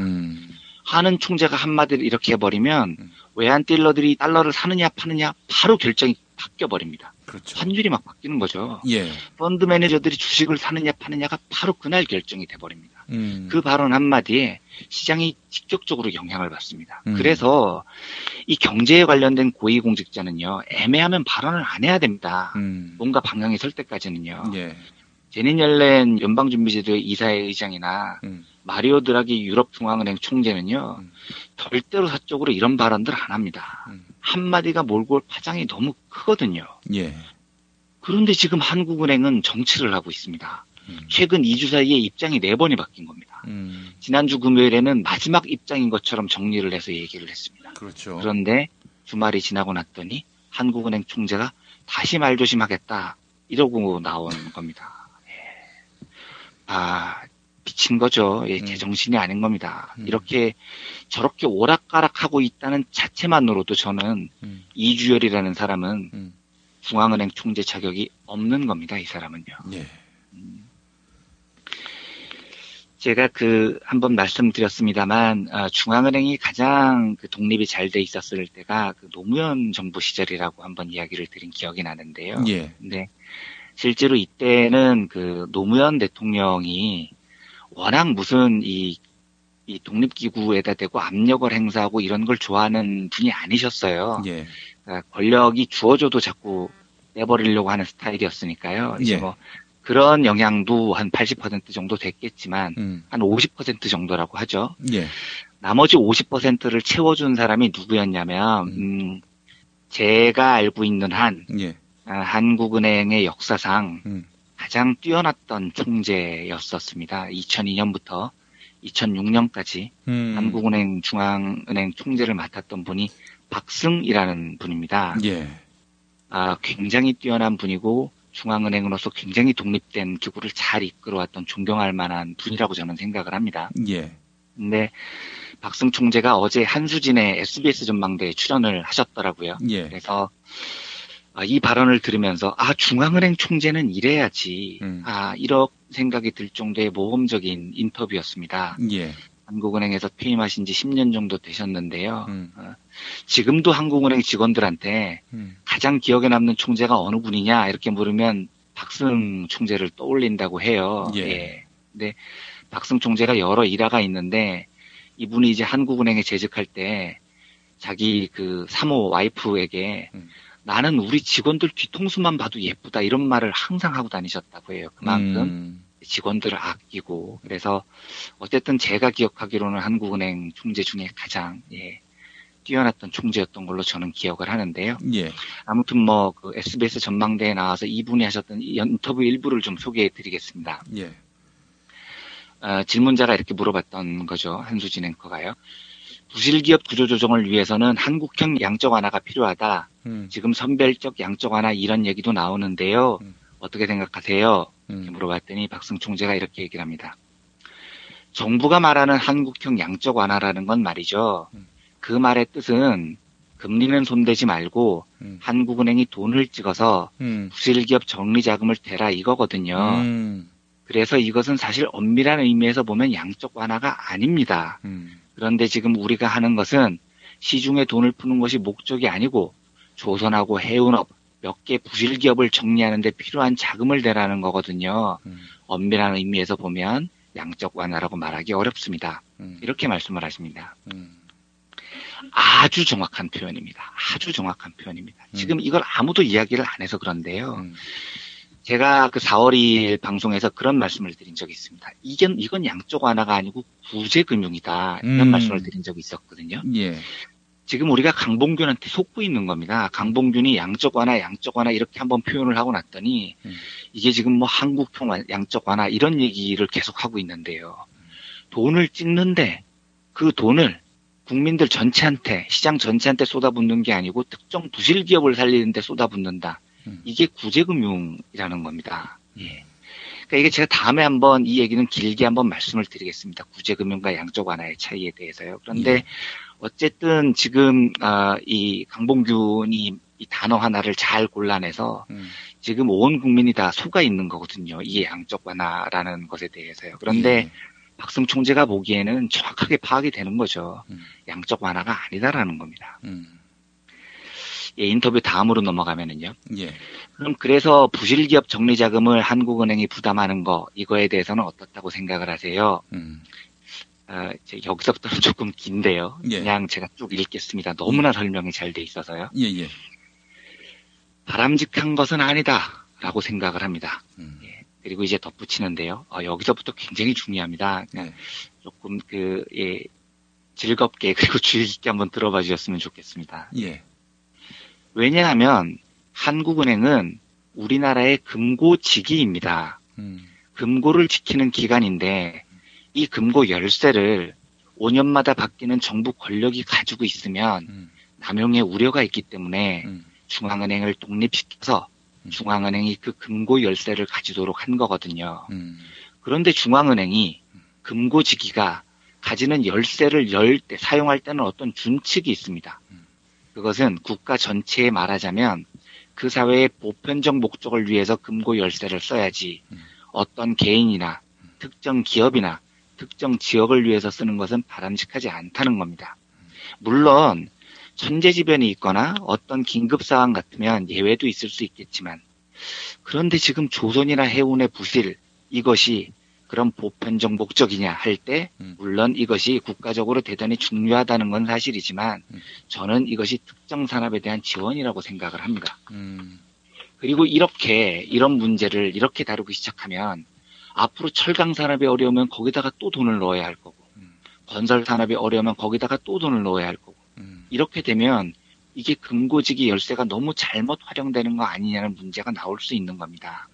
하는 총재가 한마디를 이렇게 해버리면 외환 딜러들이 달러를 사느냐 파느냐 바로 결정이 바뀌어버립니다. 그렇죠. 환율이 막 바뀌는 거죠. 예. 펀드 매니저들이 주식을 사느냐 파느냐가 바로 그날 결정이 돼버립니다. 그 발언 한마디에 시장이 직접적으로 영향을 받습니다. 그래서 이 경제에 관련된 고위공직자는요. 애매하면 발언을 안 해야 됩니다. 뭔가 방향이 설 때까지는요. 예. 제닛 옐렌 연방준비제도의 이사회 의장이나 마리오 드라기 유럽중앙은행 총재는요. 절대로 사적으로 이런 발언들 안 합니다. 한마디가 몰고 올 파장이 너무 크거든요. 예. 그런데 지금 한국은행은 정치를 하고 있습니다. 최근 2주 사이에 입장이 4번이 바뀐 겁니다. 지난주 금요일에는 마지막 입장인 것처럼 정리를 해서 얘기를 했습니다. 그렇죠. 그런데 주말이 지나고 났더니 한국은행 총재가 다시 말조심하겠다 이러고 나온 겁니다. 예. 미친 거죠. 예, 제정신이 아닌 겁니다. 이렇게 저렇게 오락가락하고 있다는 자체만으로도 저는 이주열이라는 사람은 중앙은행 총재 자격이 없는 겁니다. 이 사람은요. 예. 제가 한번 말씀드렸습니다.만 중앙은행이 가장 독립이 잘 돼 있었을 때가 노무현 정부 시절이라고 한번 이야기를 드린 기억이 나는데요. 예. 근데 실제로 이때는 노무현 대통령이 워낙 무슨 이 독립기구에다 대고 압력을 행사하고 이런 걸 좋아하는 분이 아니셨어요. 예. 그러니까 권력이 주어져도 자꾸 내버리려고 하는 스타일이었으니까요. 이제 예. 그런 영향도 한 80% 정도 됐겠지만 한 50% 정도라고 하죠. 예. 나머지 50%를 채워준 사람이 누구였냐면 제가 알고 있는 한 예. 한국은행의 역사상 가장 뛰어났던 총재였었습니다. 2002년부터 2006년까지 한국은행 중앙은행 총재를 맡았던 분이 박승이라는 분입니다. 예. 굉장히 뛰어난 분이고 중앙은행으로서 굉장히 독립된 기구를 잘 이끌어왔던 존경할 만한 분이라고 저는 생각을 합니다. 예. 근데 박승 총재가 어제 한수진의 SBS 전망대에 출연을 하셨더라고요. 예. 그래서 이 발언을 들으면서 중앙은행 총재는 이래야지 이런 생각이 들 정도의 모험적인 인터뷰였습니다. 예. 한국은행에서 퇴임하신 지 10년 정도 되셨는데요. 지금도 한국은행 직원들한테 가장 기억에 남는 총재가 어느 분이냐 이렇게 물으면 박승 총재를 떠올린다고 해요. 예. 예. 근데 박승 총재가 여러 일화가 있는데 이분이 이제 한국은행에 재직할 때 자기 사모 와이프에게 나는 우리 직원들 뒤통수만 봐도 예쁘다 이런 말을 항상 하고 다니셨다고 해요. 그만큼 직원들을 아끼고. 그래서 어쨌든 제가 기억하기로는 한국은행 총재 중에 가장 뛰어났던 총재였던 걸로 저는 기억을 하는데요. 예. 아무튼 SBS 전망대에 나와서 이분이 하셨던 인터뷰 일부를 좀 소개해 드리겠습니다. 예. 질문자가 이렇게 물어봤던 거죠. 한수진 앵커가요. 부실기업 구조조정을 위해서는 한국형 양적 완화가 필요하다. 지금 선별적 양적 완화 이런 얘기도 나오는데요. 어떻게 생각하세요? 이렇게 물어봤더니 박승 총재가 이렇게 얘기를 합니다. 정부가 말하는 한국형 양적 완화라는 건 말이죠. 그 말의 뜻은 금리는 손대지 말고 한국은행이 돈을 찍어서 부실기업 정리자금을 대라 이거거든요. 그래서 이것은 사실 엄밀한 의미에서 보면 양적 완화가 아닙니다. 그런데 지금 우리가 하는 것은 시중에 돈을 푸는 것이 목적이 아니고 조선하고 해운업 몇 개 부실기업을 정리하는 데 필요한 자금을 대라는 거거든요. 엄밀한 의미에서 보면 양적 완화라고 말하기 어렵습니다. 이렇게 말씀을 하십니다. 아주 정확한 표현입니다. 아주 정확한 표현입니다. 지금 이걸 아무도 이야기를 안 해서 그런데요. 제가 4월 2일 방송에서 그런 말씀을 드린 적이 있습니다. 이건 양적 완화가 아니고 구제금융이다. 이런 말씀을 드린 적이 있었거든요. 예. 지금 우리가 강봉균한테 속고 있는 겁니다. 강봉균이 양적 완화 이렇게 한번 표현을 하고 났더니 이게 지금 한국형 양적 완화 이런 얘기를 계속 하고 있는데요. 돈을 찍는데 그 돈을 국민들 전체한테, 시장 전체한테 쏟아붓는 게 아니고 특정 부실기업을 살리는 데 쏟아붓는다. 이게 구제금융이라는 겁니다. 예. 그러니까 이게 제가 다음에 한번 이 얘기는 길게 한번 말씀을 드리겠습니다. 구제금융과 양적 완화의 차이에 대해서요. 그런데 어쨌든 지금 이 강봉균이 이 단어 하나를 잘 골라내서 지금 온 국민이 다 속아 있는 거거든요. 이 양적 완화라는 것에 대해서요. 그런데 박승 총재가 보기에는 정확하게 파악이 되는 거죠. 양적 완화가 아니다라는 겁니다. 예, 인터뷰 다음으로 넘어가면은요. 예. 그럼 그래서 부실기업 정리자금을 한국은행이 부담하는 거 이거에 대해서는 어떻다고 생각을 하세요? 여기서부터는 조금 긴데요. 예. 그냥 제가 쭉 읽겠습니다. 너무나 설명이 잘 돼 있어서요. 예. 바람직한 것은 아니다라고 생각을 합니다. 예. 그리고 이제 덧붙이는데요. 여기서부터 굉장히 중요합니다. 조금 즐겁게 그리고 주의 깊게 한번 들어봐 주셨으면 좋겠습니다. 예. 왜냐하면 한국은행은 우리나라의 금고지기입니다. 금고를 지키는 기관인데 이 금고 열쇠를 5년마다 바뀌는 정부 권력이 가지고 있으면 남용의 우려가 있기 때문에 중앙은행을 독립시켜서 중앙은행이 그 금고 열쇠를 가지도록 한 거거든요. 그런데 중앙은행이 금고지기가 가지는 열쇠를 열 때, 사용할 때는 어떤 준칙이 있습니다. 그것은 국가 전체에 말하자면 그 사회의 보편적 목적을 위해서 금고 열쇠를 써야지 어떤 개인이나 특정 기업이나 특정 지역을 위해서 쓰는 것은 바람직하지 않다는 겁니다. 물론 천재지변이 있거나 어떤 긴급 상황 같으면 예외도 있을 수 있겠지만, 그런데 지금 조선이나 해운의 부실, 이것이 그런 보편적 목적이냐 할 때 물론 이것이 국가적으로 대단히 중요하다는 건 사실이지만 저는 이것이 특정 산업에 대한 지원이라고 생각을 합니다. 그리고 이런 문제를 이렇게 다루기 시작하면 앞으로 철강 산업이 어려우면 거기다가 또 돈을 넣어야 할 거고, 건설 산업이 어려우면 거기다가 또 돈을 넣어야 할 거고, 이렇게 되면 이게 금고지기 열쇠가 너무 잘못 활용되는 거 아니냐는 문제가 나올 수 있는 겁니다.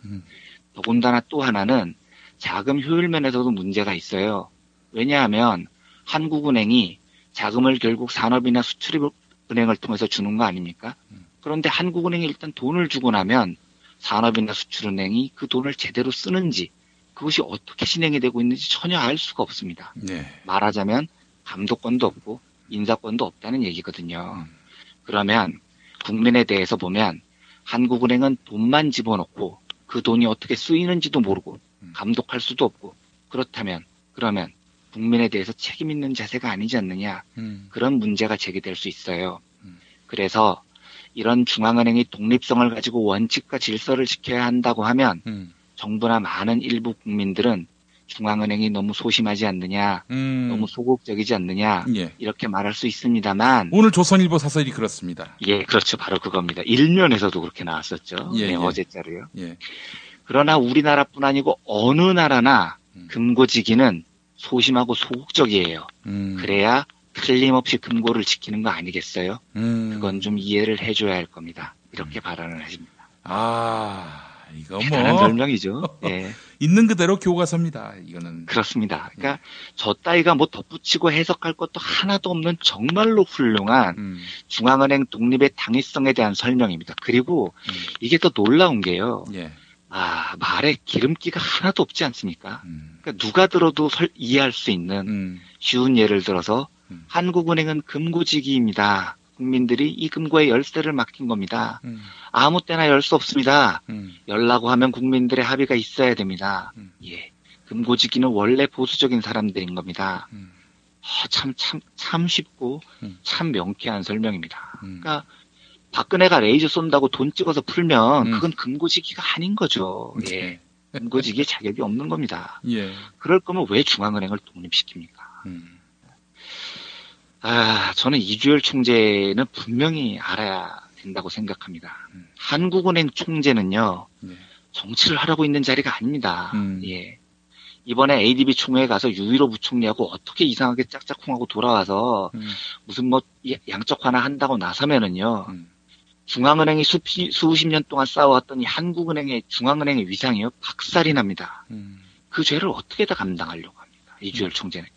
더군다나 또 하나는 자금 효율 면에서도 문제가 있어요. 왜냐하면 한국은행이 자금을 결국 산업이나 수출입은행을 통해서 주는 거 아닙니까? 그런데 한국은행이 일단 돈을 주고 나면 산업이나 수출은행이 그 돈을 제대로 쓰는지, 그것이 어떻게 진행이 되고 있는지 전혀 알 수가 없습니다. 네. 말하자면 감독권도 없고 인사권도 없다는 얘기거든요. 그러면 국민에 대해서 보면 한국은행은 돈만 집어넣고 그 돈이 어떻게 쓰이는지도 모르고 감독할 수도 없고, 그러면 국민에 대해서 책임 있는 자세가 아니지 않느냐, 그런 문제가 제기될 수 있어요. 그래서 이런 중앙은행이 독립성을 가지고 원칙과 질서를 지켜야 한다고 하면 정부나 많은 일부 국민들은 중앙은행이 너무 소심하지 않느냐, 너무 소극적이지 않느냐, 예. 이렇게 말할 수 있습니다만, 오늘 조선일보 사설이 그렇습니다. 예, 그렇죠. 바로 그겁니다. 일면에서도 그렇게 나왔었죠. 예, 네, 예. 어제자로요. 예. 그러나 우리나라뿐 아니고 어느 나라나 금고지기는 소심하고 소극적이에요. 그래야 틀림없이 금고를 지키는 거 아니겠어요? 그건 좀 이해를 해줘야 할 겁니다. 이렇게 발언을 하십니다. 이거 대단한 설명이죠. 예. 있는 그대로 교과서입니다. 이거는. 그렇습니다. 그러니까 저 따위가 뭐 덧붙이고 해석할 것도 하나도 없는 정말로 훌륭한 중앙은행 독립의 당위성에 대한 설명입니다. 그리고 이게 더 놀라운 게요. 예. 말에 기름기가 하나도 없지 않습니까? 그러니까 누가 들어도 이해할 수 있는 쉬운 예를 들어서 한국은행은 금고지기입니다. 국민들이 이 금고에 열쇠를 맡긴 겁니다. 아무 때나 열 수 없습니다. 열라고 하면 국민들의 합의가 있어야 됩니다. 예. 금고지기는 원래 보수적인 사람들인 겁니다. 참 쉽고 참 명쾌한 설명입니다. 그러니까 박근혜가 레이저 쏜다고 돈 찍어서 풀면 그건 금고지기가 아닌 거죠. 예. 금고지기에 자격이 없는 겁니다. 예. 그럴 거면 왜 중앙은행을 독립시킵니까? 저는 이주열 총재는 분명히 알아야 된다고 생각합니다. 한국은행 총재는요, 정치를 하라고 있는 자리가 아닙니다. 예. 이번에 ADB 총회에 가서 유일호 부총리하고 어떻게 이상하게 짝짝꿍하고 돌아와서 무슨 양적화나 한다고 나서면은요, 중앙은행이 수십 년 동안 쌓아왔던 이 한국은행의 중앙은행의 위상이요, 박살이 납니다. 그 죄를 어떻게 다 감당하려고 합니까? 이주열 총재는.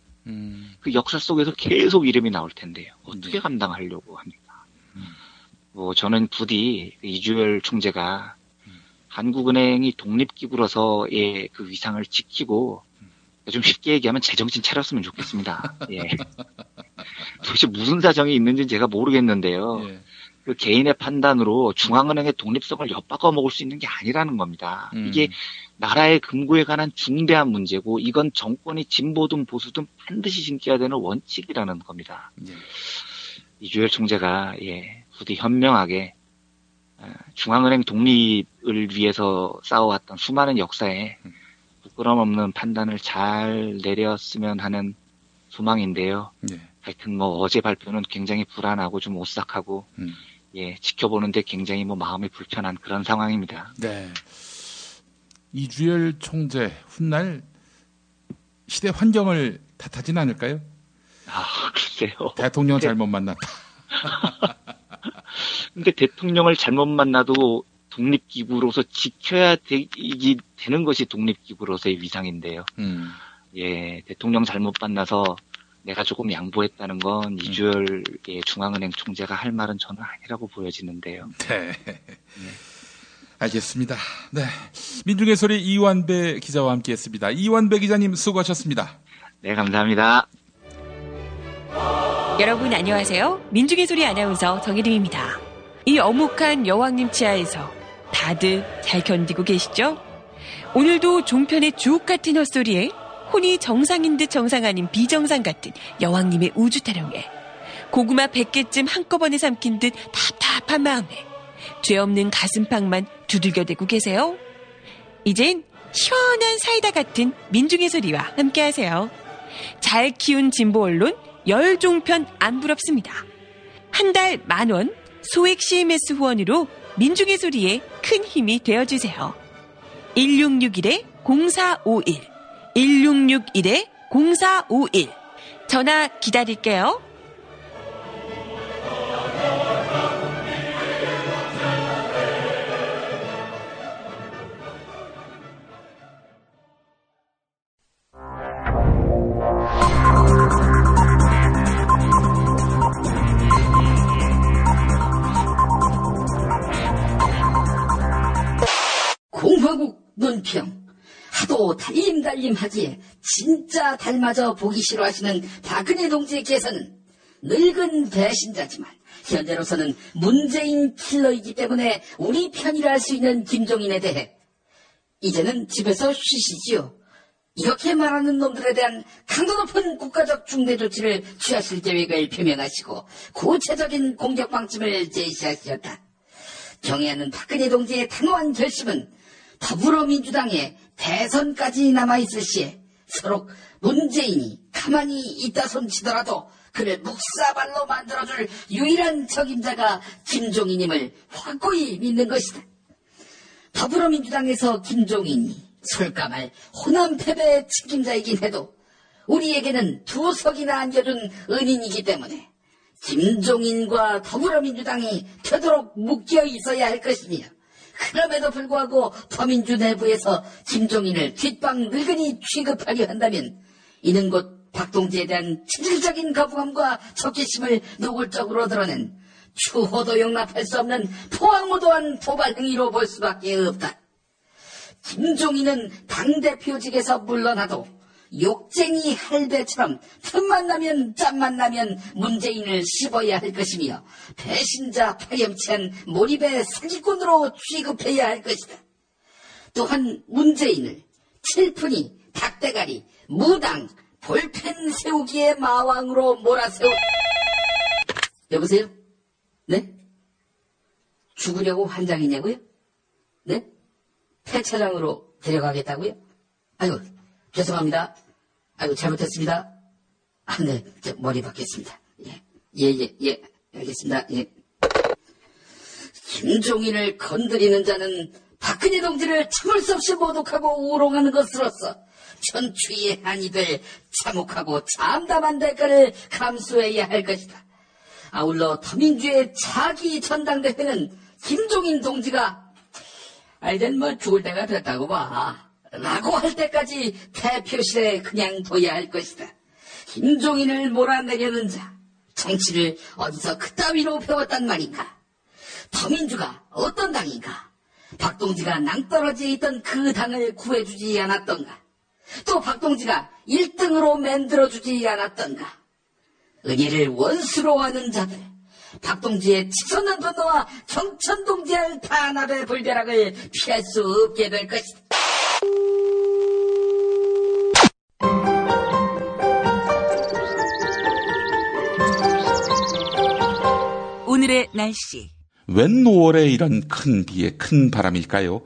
그 역사 속에서 계속 이름이 나올 텐데요. 어떻게 감당하려고 합니까? 저는 부디 이주열 총재가 한국은행이 독립기구로서의 그 위상을 지키고, 좀 쉽게 얘기하면 제정신 차렸으면 좋겠습니다. 예. 도대체 무슨 사정이 있는지는 제가 모르겠는데요. 예. 그 개인의 판단으로 중앙은행의 독립성을 엿바꿔 먹을 수 있는 게 아니라는 겁니다. 이게 나라의 금고에 관한 중대한 문제고, 이건 정권이 진보든 보수든 반드시 지켜야 되는 원칙이라는 겁니다. 예. 이주열 총재가 부디 현명하게 중앙은행 독립을 위해서 쌓아왔던 수많은 역사에 부끄럼 없는 판단을 잘 내렸으면 하는 소망인데요. 예. 하여튼 어제 발표는 굉장히 불안하고 좀 오싹하고 지켜보는데 굉장히 마음이 불편한 그런 상황입니다. 네. 이주열 총재 훗날 시대 환경을 탓하진 않을까요? 글쎄요. 대통령 잘못 만났다. 근데 대통령을 잘못 만나도 독립기구로서 지켜야 되는 것이 독립기구로서의 위상인데요. 예, 대통령 잘못 만나서 내가 조금 양보했다는 건 이주열 중앙은행 총재가 할 말은 저는 아니라고 보여지는데요. 네. 알겠습니다. 네, 민중의 소리 이완배 기자와 함께했습니다. 이완배 기자님 수고하셨습니다. 네, 감사합니다. 여러분 안녕하세요. 민중의 소리 아나운서 정혜림입니다. 이 어묵한 여왕님 치아에서 다들 잘 견디고 계시죠? 오늘도 종편의 주옥 같은 헛소리에 혼이 정상인 듯 정상 아닌 비정상 같은 여왕님의 우주 타령에 고구마 100개쯤 한꺼번에 삼킨 듯 답답한 마음에 죄 없는 가슴팍만 두들겨대고 계세요. 이젠 시원한 사이다 같은 민중의 소리와 함께하세요. 잘 키운 진보 언론 열종편 안 부럽습니다. 한 달 10,000원 소액 CMS 후원으로 민중의 소리에 큰 힘이 되어주세요. 1661-0451 1661-0451 전화 기다릴게요. 공화국 논평. 하도 달림달림하기에 진짜 닮아져 보기 싫어하시는 박근혜 동지께서는 늙은 배신자지만 현재로서는 문재인 킬러이기 때문에 우리 편이라 할 수 있는 김종인에 대해 이제는 집에서 쉬시지요. 이렇게 말하는 놈들에 대한 강도 높은 국가적 중대 조치를 취하실 계획을 표명하시고 구체적인 공격 방침을 제시하셨다. 경애하는 박근혜 동지의 단호한 결심은 더불어민주당의 대선까지 남아있을 시에 서로 문재인이 가만히 있다 손치더라도 그를 묵사발로 만들어줄 유일한 적임자가 김종인임을 확고히 믿는 것이다. 더불어민주당에서 김종인이 솔까말 호남 패배의 책임자이긴 해도 우리에게는 2석이나 안겨준 은인이기 때문에 김종인과 더불어민주당이 되도록 묶여 있어야 할 것이며 그럼에도 불구하고 더민주 내부에서 김종인을 뒷방 늙은이 취급하려 한다면 이는 곧 박동지에 대한 체질적인 거부감과 적개심을 노골적으로 드러낸 추호도 용납할 수 없는 포항무도한 도발 행위로 볼 수밖에 없다. 김종인은 당대표직에서 물러나도 욕쟁이 할배처럼 틈만 나면 짬만 나면 문재인을 씹어야 할 것이며 배신자 파렴치한 몰입의 사기꾼으로 취급해야 할 것이다. 또한 문재인을 칠푼이, 닭대가리, 무당, 볼펜 세우기의 마왕으로 몰아세우... 여보세요? 네? 죽으려고 환장이냐고요? 네? 폐차장으로 데려가겠다고요? 아이고, 죄송합니다. 아이고, 잘못했습니다. 아, 네, 저 머리 박겠습니다. 예, 알겠습니다. 예. 김종인을 건드리는 자는 박근혜 동지를 참을 수 없이 모독하고 우롱하는 것으로서 천추의 한이 될 참혹하고 참담한 대가를 감수해야 할 것이다. 아울러 더민주의 차기 전당대회는 김종인 동지가 이젠 뭐 죽을 때가 됐다고 봐 라고 할 때까지 대표실에 그냥 둬야 할 것이다. 김종인을 몰아내려는 자, 정치를 어디서 그따위로 배웠단 말인가? 더민주가 어떤 당인가? 박동지가 낭떠러지에 있던 그 당을 구해주지 않았던가? 또 박동지가 1등으로 만들어주지 않았던가? 은혜를 원수로 하는 자들, 박동지의 치솟는 분노와 경천동지의 탄압의 불벼락을 피할 수 없게 될 것이다. 오늘의 날씨. 웬 5월에 이런 큰 비에 큰 바람일까요?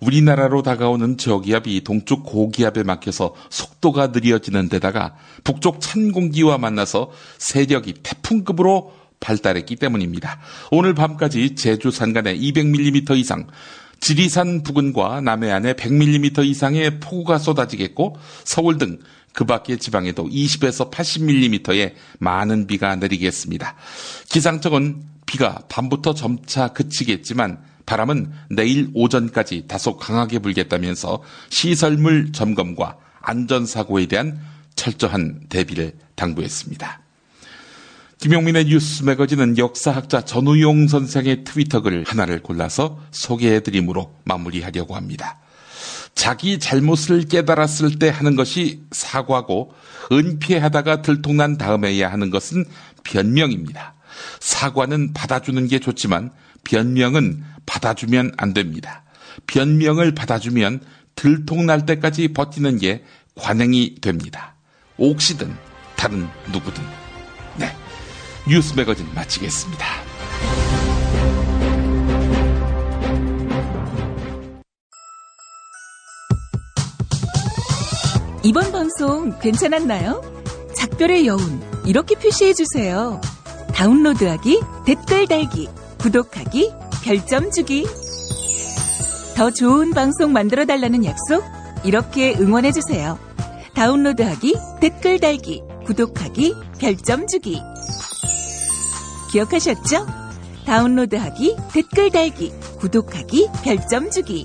우리나라로 다가오는 저기압이 동쪽 고기압에 막혀서 속도가 느려지는 데다가 북쪽 찬 공기와 만나서 세력이 태풍급으로 발달했기 때문입니다. 오늘 밤까지 제주 산간에 200mm 이상, 지리산 부근과 남해안에 100mm 이상의 폭우가 쏟아지겠고 서울 등 그 밖의 지방에도 20에서 80mm의 많은 비가 내리겠습니다. 기상청은 비가 밤부터 점차 그치겠지만 바람은 내일 오전까지 다소 강하게 불겠다면서 시설물 점검과 안전사고에 대한 철저한 대비를 당부했습니다. 김용민의 뉴스 매거진은 역사학자 전우용 선생의 트위터 글 하나를 골라서 소개해드림으로 마무리하려고 합니다. 자기 잘못을 깨달았을 때 하는 것이 사과고 은폐하다가 들통난 다음에야 하는 것은 변명입니다. 사과는 받아주는 게 좋지만 변명은 받아주면 안 됩니다. 변명을 받아주면 들통날 때까지 버티는 게 관행이 됩니다. 옥시든 다른 누구든. 네, 뉴스 매거진 마치겠습니다. 이번 방송 괜찮았나요? 작별의 여운 이렇게 표시해주세요. 다운로드하기, 댓글 달기, 구독하기, 별점 주기. 더 좋은 방송 만들어달라는 약속 이렇게 응원해주세요. 다운로드하기, 댓글 달기, 구독하기, 별점 주기. 기억하셨죠? 다운로드하기, 댓글 달기, 구독하기, 별점 주기.